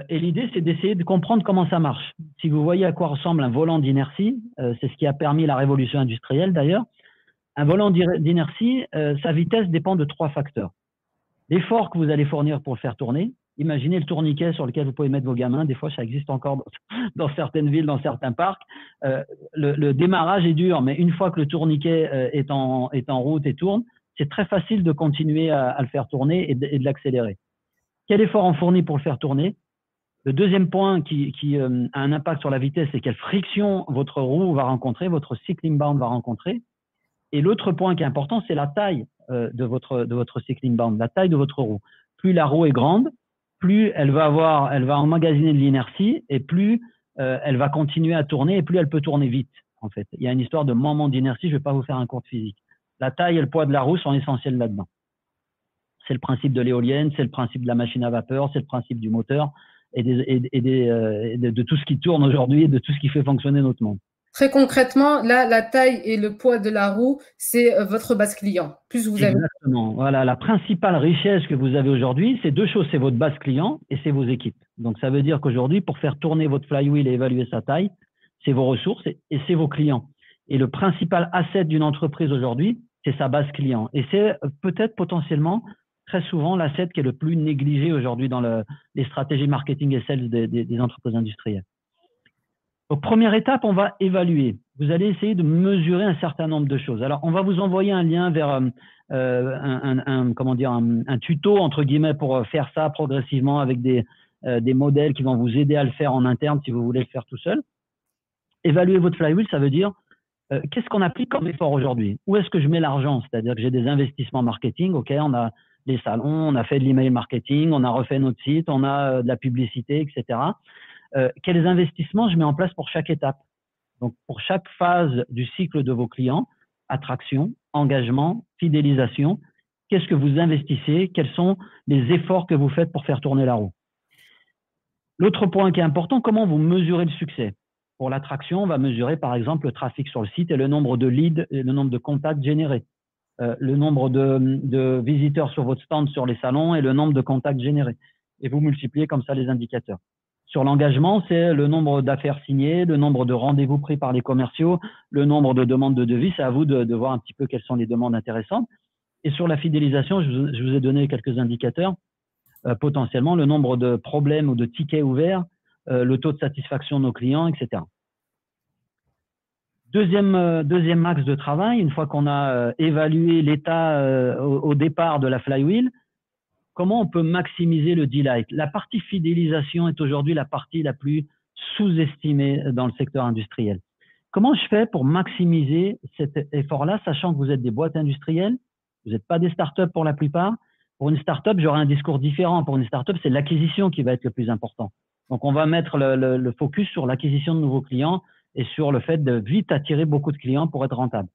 Et l'idée, c'est d'essayer de comprendre comment ça marche. Si vous voyez à quoi ressemble un volant d'inertie, c'est ce qui a permis la révolution industrielle d'ailleurs. Un volant d'inertie, sa vitesse dépend de 3 facteurs. L'effort que vous allez fournir pour le faire tourner. Imaginez le tourniquet sur lequel vous pouvez mettre vos gamins. Des fois, ça existe encore dans certaines villes, dans certains parcs. Le démarrage est dur, mais une fois que le tourniquet est en route et tourne, c'est très facile de continuer à le faire tourner et de l'accélérer. Quel effort on fournit pour le faire tourner? Le deuxième point qui a un impact sur la vitesse, c'est quelle friction votre roue va rencontrer, votre cycling bound va rencontrer. Et l'autre point qui est important, c'est la taille de votre cycling bound, la taille de votre roue. Plus la roue est grande, plus elle va emmagasiner de l'inertie et plus elle va continuer à tourner et plus elle peut tourner vite, en fait. Il y a une histoire de moment d'inertie, je ne vais pas vous faire un cours de physique. La taille et le poids de la roue sont essentiels là-dedans. C'est le principe de l'éolienne, c'est le principe de la machine à vapeur, c'est le principe du moteur et de tout ce qui tourne aujourd'hui et de tout ce qui fait fonctionner notre monde. Très concrètement, là, la taille et le poids de la roue, c'est votre base client. Plus vous avez... Exactement. Voilà, la principale richesse que vous avez aujourd'hui, c'est 2 choses. C'est votre base client et c'est vos équipes. Donc, ça veut dire qu'aujourd'hui, pour faire tourner votre flywheel et évaluer sa taille, c'est vos ressources et c'est vos clients. Et le principal asset d'une entreprise aujourd'hui, c'est sa base client. Et c'est peut-être potentiellement, très souvent, l'asset qui est le plus négligé aujourd'hui dans les stratégies marketing et sales des entreprises industrielles. Donc, première étape, on va évaluer. Vous allez essayer de mesurer un certain nombre de choses. Alors, on va vous envoyer un lien vers un tuto, entre guillemets, pour faire ça progressivement avec des modèles qui vont vous aider à le faire en interne si vous voulez le faire tout seul. Évaluer votre flywheel, ça veut dire qu'est-ce qu'on applique comme effort aujourd'hui? Où est-ce que je mets l'argent? C'est-à-dire que j'ai des investissements marketing, ok, on a des salons, on a fait de l'email marketing, on a refait notre site, on a de la publicité, etc. Quels investissements je mets en place pour chaque étape? Donc, pour chaque phase du cycle de vos clients, attraction, engagement, fidélisation, qu'est-ce que vous investissez? Quels sont les efforts que vous faites pour faire tourner la roue? L'autre point qui est important, comment vous mesurez le succès? Pour l'attraction, on va mesurer par exemple le trafic sur le site et le nombre de leads et le nombre de contacts générés, le nombre de visiteurs sur votre stand sur les salons et le nombre de contacts générés. Et vous multipliez comme ça les indicateurs. Sur l'engagement, c'est le nombre d'affaires signées, le nombre de rendez-vous pris par les commerciaux, le nombre de demandes de devis. C'est à vous de voir un petit peu quelles sont les demandes intéressantes. Et sur la fidélisation, je vous ai donné quelques indicateurs. Potentiellement, le nombre de problèmes ou de tickets ouverts, le taux de satisfaction de nos clients, etc. Deuxième axe de travail, une fois qu'on a évalué l'état au départ de la flywheel, comment on peut maximiser le delight? La partie fidélisation est aujourd'hui la partie la plus sous-estimée dans le secteur industriel. Comment je fais pour maximiser cet effort-là, sachant que vous êtes des boîtes industrielles, vous n'êtes pas des startups pour la plupart. Pour une startup, j'aurai un discours différent. Pour une startup, c'est l'acquisition qui va être le plus important. Donc, on va mettre le focus sur l'acquisition de nouveaux clients et sur le fait de vite attirer beaucoup de clients pour être rentable.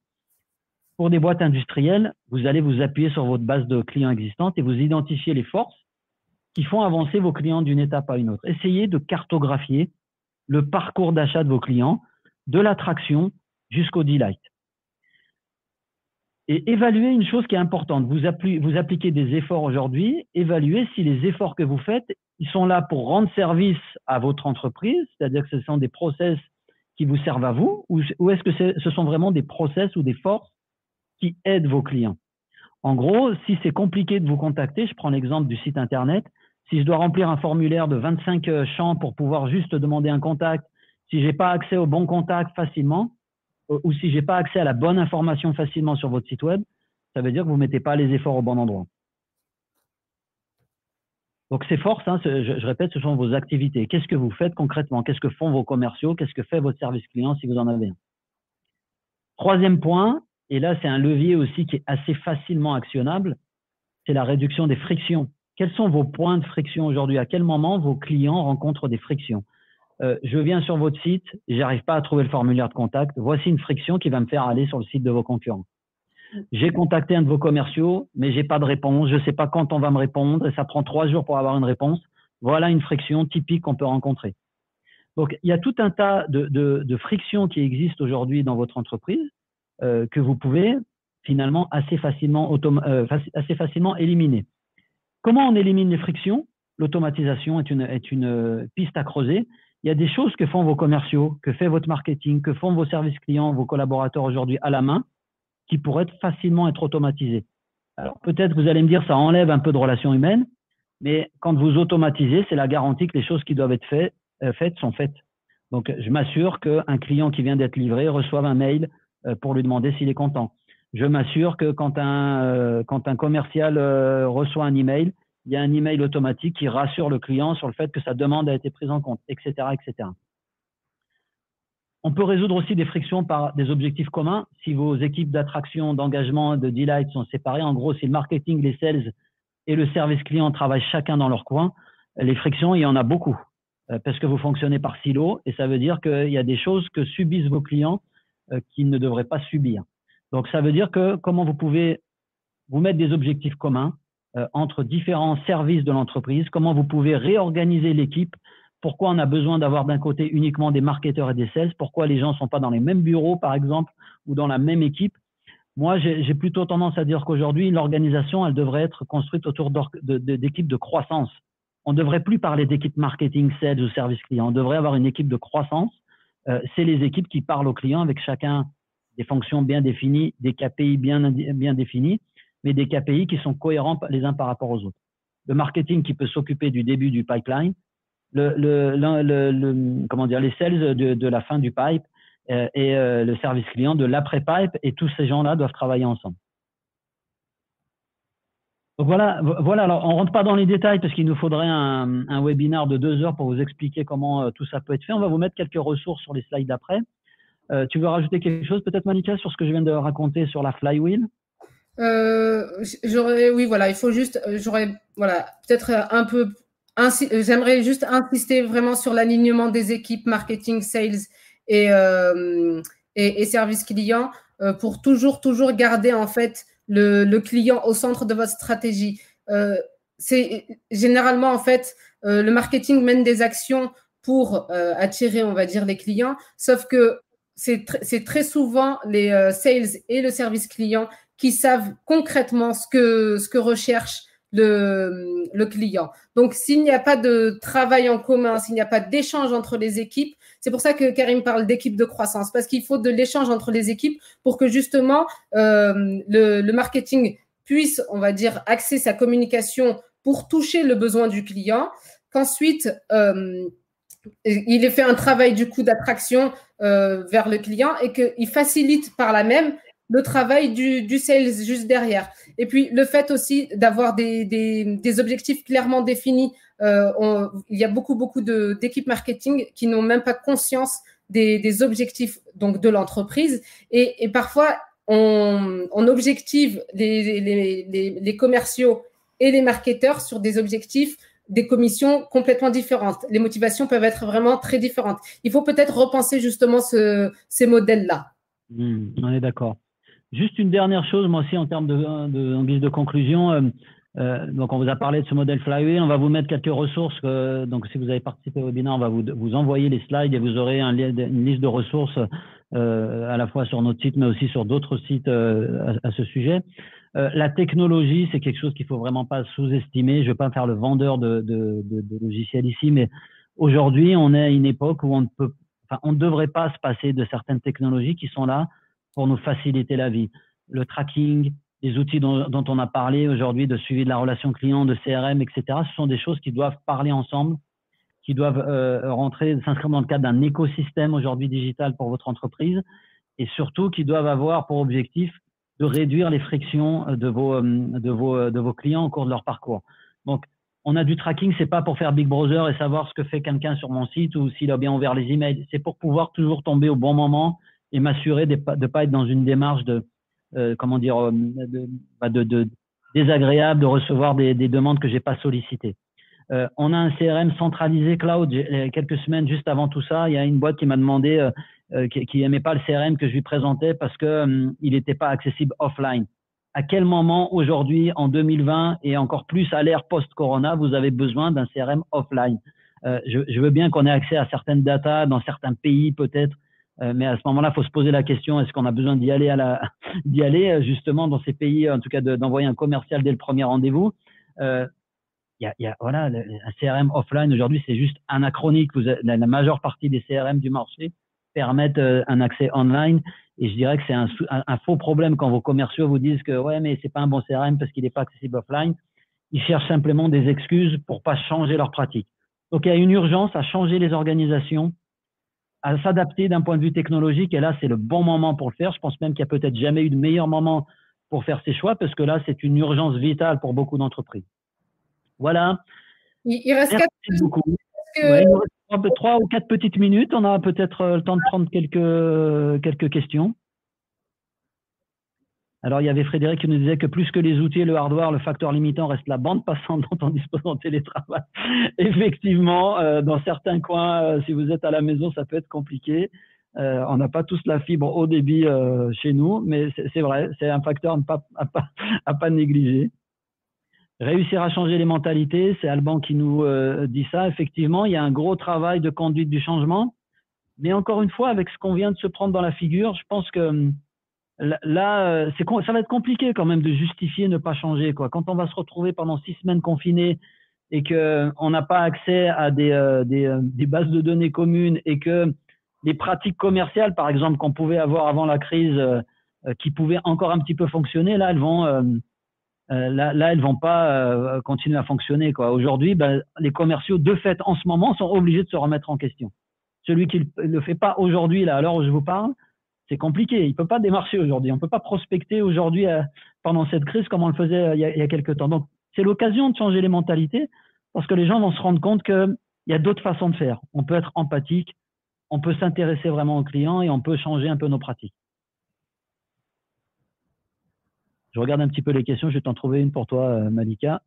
Pour des boîtes industrielles, vous allez vous appuyer sur votre base de clients existantes et vous identifier les forces qui font avancer vos clients d'une étape à une autre. Essayez de cartographier le parcours d'achat de vos clients, de l'attraction jusqu'au delight. Et évaluer une chose qui est importante. Vous appliquez des efforts aujourd'hui, évaluez si les efforts que vous faites, ils sont là pour rendre service à votre entreprise, c'est-à-dire que ce sont des process qui vous servent à vous, ou est-ce que ce sont vraiment des process ou des forces qui aident vos clients. En gros, si c'est compliqué de vous contacter, je prends l'exemple du site Internet, si je dois remplir un formulaire de 25 champs pour pouvoir juste demander un contact, si je n'ai pas accès au bon contact facilement, ou si je n'ai pas accès à la bonne information facilement sur votre site web, ça veut dire que vous ne mettez pas les efforts au bon endroit. Donc, ces forces, hein, je répète, ce sont vos activités. Qu'est-ce que vous faites concrètement? Qu'est-ce que font vos commerciaux? Qu'est-ce que fait votre service client si vous en avez un? Troisième point, et là, c'est un levier aussi qui est assez facilement actionnable, c'est la réduction des frictions. Quels sont vos points de friction aujourd'hui? À quel moment vos clients rencontrent des frictions? Je viens sur votre site, j'arrive pas à trouver le formulaire de contact. Voici une friction qui va me faire aller sur le site de vos concurrents. J'ai contacté un de vos commerciaux, mais j'ai pas de réponse. Je sais pas quand on va me répondre et ça prend 3 jours pour avoir une réponse. Voilà une friction typique qu'on peut rencontrer. Donc, il y a tout un tas de frictions qui existent aujourd'hui dans votre entreprise que vous pouvez finalement assez facilement éliminer. Comment on élimine les frictions? L'automatisation est une piste à creuser. Il y a des choses que font vos commerciaux, que fait votre marketing, que font vos services clients, vos collaborateurs aujourd'hui à la main, qui pourraient facilement être automatisées. Alors peut-être vous allez me dire ça enlève un peu de relations humaines, mais quand vous automatisez, c'est la garantie que les choses qui doivent être faites sont faites. Donc je m'assure qu'un client qui vient d'être livré reçoive un mail pour lui demander s'il est content. Je m'assure que quand un commercial reçoit un email, il y a un email automatique qui rassure le client sur le fait que sa demande a été prise en compte, etc., etc. On peut résoudre aussi des frictions par des objectifs communs. Si vos équipes d'attraction, d'engagement, de delight sont séparées, en gros, si le marketing, les sales et le service client travaillent chacun dans leur coin, les frictions, il y en a beaucoup parce que vous fonctionnez par silo et ça veut dire qu'il y a des choses que subissent vos clients qu'ils ne devraient pas subir. Donc, ça veut dire que comment vous pouvez vous mettre des objectifs communs entre différents services de l'entreprise, comment vous pouvez réorganiser l'équipe, pourquoi on a besoin d'avoir d'un côté uniquement des marketeurs et des sales, pourquoi les gens ne sont pas dans les mêmes bureaux, par exemple, ou dans la même équipe. Moi, j'ai plutôt tendance à dire qu'aujourd'hui, l'organisation, elle devrait être construite autour d'équipes de croissance. On ne devrait plus parler d'équipes marketing, sales ou service client. On devrait avoir une équipe de croissance. C'est les équipes qui parlent aux clients avec chacun des fonctions bien définies, des KPI bien définis, mais des KPI qui sont cohérents les uns par rapport aux autres. Le marketing qui peut s'occuper du début du pipeline, comment dire, les sales de la fin du pipe et le service client de l'après-pipe, et tous ces gens-là doivent travailler ensemble. Donc voilà, alors on rentre pas dans les détails parce qu'il nous faudrait un webinaire de 2 heures pour vous expliquer comment tout ça peut être fait. On va vous mettre quelques ressources sur les slides d'après. Tu veux rajouter quelque chose peut-être, Malika, sur ce que je viens de raconter sur la flywheel? Oui, voilà, il faut juste, voilà, peut-être un peu, j'aimerais juste insister vraiment sur l'alignement des équipes marketing, sales et service client pour toujours garder en fait le client au centre de votre stratégie. C'est généralement en fait le marketing mène des actions pour attirer, on va dire, les clients, sauf que c'est très souvent les sales et le service client qui savent concrètement ce que recherche le client. Donc, s'il n'y a pas de travail en commun, s'il n'y a pas d'échange entre les équipes, c'est pour ça que Karim parle d'équipe de croissance, parce qu'il faut de l'échange entre les équipes pour que justement le marketing puisse, on va dire, axer sa communication pour toucher le besoin du client, qu'ensuite il ait fait un travail du coup d'attraction vers le client et qu'il facilite par là même le travail du sales juste derrière. Et puis, le fait aussi d'avoir des objectifs clairement définis. Il y a beaucoup d'équipes marketing qui n'ont même pas conscience des objectifs donc, de l'entreprise. Et parfois, on objective les commerciaux et les marketeurs sur des objectifs, des commissions complètement différentes. Les motivations peuvent être vraiment très différentes. Il faut peut-être repenser justement ces modèles-là. On est d'accord. Juste une dernière chose, moi aussi, en termes en guise de conclusion. Donc, on vous a parlé de ce modèle Flywheel. On va vous mettre quelques ressources. Donc, si vous avez participé au webinaire, on va vous envoyer les slides et vous aurez une liste de ressources à la fois sur notre site, mais aussi sur d'autres sites à ce sujet. La technologie, c'est quelque chose qu'il faut vraiment pas sous-estimer. Je ne veux pas faire le vendeur de logiciels ici, mais aujourd'hui, on est à une époque où on ne devrait pas se passer de certaines technologies qui sont là pour nous faciliter la vie. Le tracking, les outils dont on a parlé aujourd'hui, de suivi de la relation client, de CRM, etc., ce sont des choses qui doivent parler ensemble, qui doivent s'inscrire dans le cadre d'un écosystème aujourd'hui digital pour votre entreprise, et surtout qui doivent avoir pour objectif de réduire les frictions de vos clients au cours de leur parcours. Donc, on a du tracking, c'est pas pour faire Big Brother et savoir ce que fait quelqu'un sur mon site ou s'il a bien ouvert les emails. C'est pour pouvoir toujours tomber au bon moment et m'assurer de pas être dans une démarche désagréable de recevoir des demandes que j'ai pas sollicitées. On a un CRM centralisé cloud. Quelques semaines juste avant tout ça, il y a une boîte qui m'a demandé qui aimait pas le CRM que je lui présentais parce que il n'était pas accessible offline. À quel moment aujourd'hui, en 2020 et encore plus à l'ère post-corona, vous avez besoin d'un CRM offline? Je veux bien qu'on ait accès à certaines datas dans certains pays peut-être, mais à ce moment-là, il faut se poser la question, est-ce qu'on a besoin d'y aller justement dans ces pays, en tout cas d'envoyer un commercial dès le premier rendez-vous? Voilà, un CRM offline aujourd'hui, c'est juste anachronique. La majeure partie des CRM du marché permettent un accès online. Et je dirais que c'est un faux problème quand vos commerciaux vous disent que ouais, mais c'est pas un bon CRM parce qu'il n'est pas accessible offline. Ils cherchent simplement des excuses pour pas changer leur pratique. Donc il y a une urgence à changer les organisations, à s'adapter d'un point de vue technologique. Et là, c'est le bon moment pour le faire. Je pense même qu'il n'y a peut-être jamais eu de meilleur moment pour faire ces choix parce que là, c'est une urgence vitale pour beaucoup d'entreprises. Voilà. Il reste Merci beaucoup. Ouais, il nous reste 3 ou 4 petites minutes. On a peut-être le temps de prendre quelques questions. Alors, il y avait Frédéric qui nous disait que plus que les outils et le hardware, le facteur limitant reste la bande passante dont on dispose en télétravail. Effectivement, dans certains coins, si vous êtes à la maison, ça peut être compliqué. On n'a pas tous la fibre haut débit chez nous, mais c'est vrai, c'est un facteur à pas négliger. Réussir à changer les mentalités, c'est Alban qui nous dit ça. Effectivement, il y a un gros travail de conduite du changement. Mais encore une fois, avec ce qu'on vient de se prendre dans la figure, je pense que là, ça va être compliqué quand même de justifier ne pas changer, quoi. Quand on va se retrouver pendant 6 semaines confinés et qu'on n'a pas accès à des bases de données communes et que les pratiques commerciales, par exemple, qu'on pouvait avoir avant la crise, qui pouvaient encore un petit peu fonctionner, là, elles vont pas continuer à fonctionner, quoi. Aujourd'hui, les commerciaux, de fait, en ce moment, sont obligés de se remettre en question. Celui qui ne le fait pas aujourd'hui, là, à l'heure où je vous parle, c'est compliqué. Il peut pas démarcher aujourd'hui. On peut pas prospecter aujourd'hui pendant cette crise comme on le faisait il y a quelques temps. Donc, c'est l'occasion de changer les mentalités parce que les gens vont se rendre compte qu'il y a d'autres façons de faire. On peut être empathique, on peut s'intéresser vraiment aux clients et on peut changer un peu nos pratiques. Je regarde un petit peu les questions. Je vais t'en trouver une pour toi, Malika.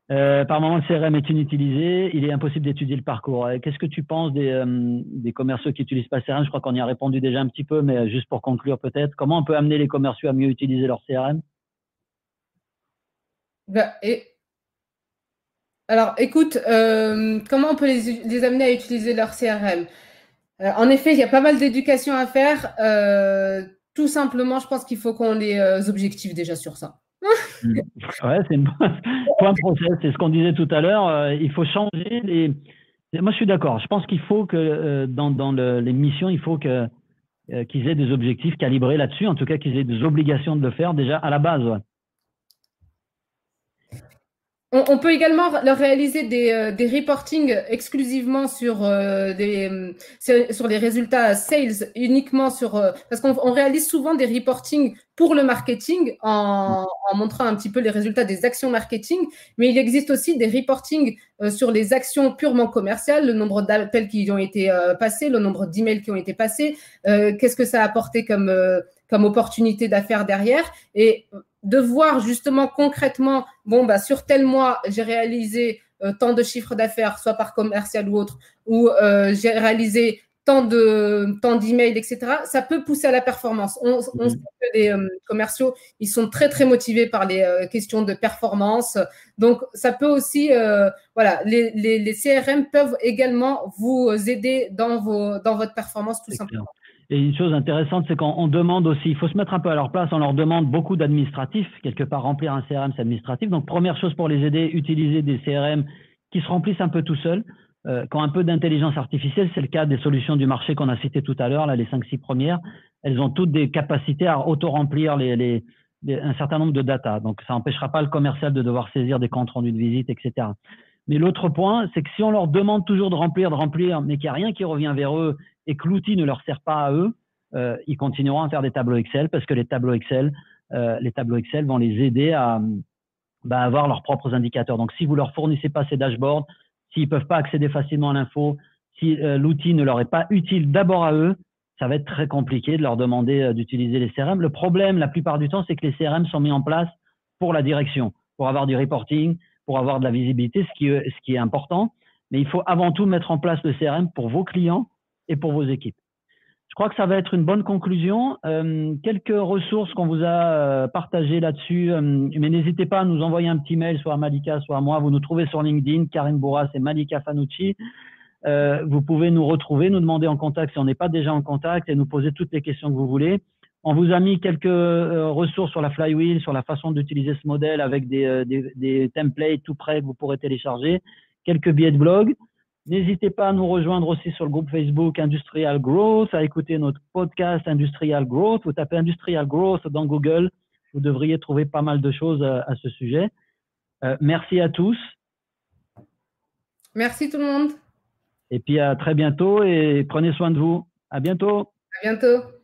Par moment, le CRM est inutilisé. Il est impossible d'étudier le parcours. Qu'est-ce que tu penses des commerciaux qui n'utilisent pas le CRM? Je crois qu'on y a répondu déjà un petit peu, mais juste pour conclure peut-être. Comment on peut amener les commerciaux à mieux utiliser leur CRM? Alors, écoute, comment on peut les amener à utiliser leur CRM? En effet, il y a pas mal d'éducation à faire. Tout simplement, je pense qu'il faut qu'on les objective déjà sur ça. Ouais, c'est un process, c'est ce qu'on disait tout à l'heure. Il faut changer les. Moi, je suis d'accord. Je pense qu'il faut que dans les missions, il faut qu'ils aient des objectifs calibrés là-dessus. En tout cas, qu'ils aient des obligations de le faire déjà à la base. Ouais. On peut également leur réaliser des reportings exclusivement sur les résultats sales, uniquement parce qu'on réalise souvent des reportings pour le marketing en montrant un petit peu les résultats des actions marketing, mais il existe aussi des reportings sur les actions purement commerciales, le nombre d'appels qui ont été passés, le nombre d'emails qui ont été passés, qu'est-ce que ça a apporté comme opportunité d'affaires derrière, et de voir justement concrètement, sur tel mois, j'ai réalisé tant de chiffres d'affaires, soit par commercial ou autre, ou j'ai réalisé tant d'emails, etc., ça peut pousser à la performance. On sait que les commerciaux, ils sont très, très motivés par les questions de performance. Donc, ça peut aussi, voilà, les CRM peuvent également vous aider dans votre performance, tout simplement. Et une chose intéressante, c'est qu'on demande aussi, il faut se mettre un peu à leur place, on leur demande beaucoup d'administratifs, quelque part remplir un CRM, c'est administratif. Donc, première chose pour les aider, utiliser des CRM qui se remplissent un peu tout seuls, qui ont un peu d'intelligence artificielle. C'est le cas des solutions du marché qu'on a citées tout à l'heure, là, les 5-6 premières. Elles ont toutes des capacités à auto-remplir un certain nombre de data. Donc, ça n'empêchera pas le commercial de devoir saisir des comptes rendus de visite, etc. Mais l'autre point, c'est que si on leur demande toujours de remplir, mais qu'il n'y a rien qui revient vers eux et que l'outil ne leur sert pas à eux, ils continueront à faire des tableaux Excel parce que les tableaux Excel vont les aider à avoir leurs propres indicateurs. Donc, si vous leur fournissez pas ces dashboards, s'ils peuvent pas accéder facilement à l'info, si l'outil ne leur est pas utile d'abord à eux, ça va être très compliqué de leur demander d'utiliser les CRM. Le problème, la plupart du temps, c'est que les CRM sont mis en place pour la direction, pour avoir du reporting, pour avoir de la visibilité, ce qui est important. Mais il faut avant tout mettre en place le CRM pour vos clients et pour vos équipes. Je crois que ça va être une bonne conclusion. Quelques ressources qu'on vous a partagées là-dessus, mais n'hésitez pas à nous envoyer un petit mail, soit à Malika, soit à moi. Vous nous trouvez sur LinkedIn, Karine Bourras et Malika Fanucci. Vous pouvez nous retrouver, nous demander en contact si on n'est pas déjà en contact et nous poser toutes les questions que vous voulez. On vous a mis quelques ressources sur la Flywheel, sur la façon d'utiliser ce modèle avec des templates tout prêts que vous pourrez télécharger, quelques billets de blog. N'hésitez pas à nous rejoindre aussi sur le groupe Facebook Industrial Growth, à écouter notre podcast Industrial Growth. Vous tapez Industrial Growth dans Google, vous devriez trouver pas mal de choses à ce sujet. Merci à tous. Merci tout le monde. Et puis à très bientôt et prenez soin de vous. À bientôt. À bientôt.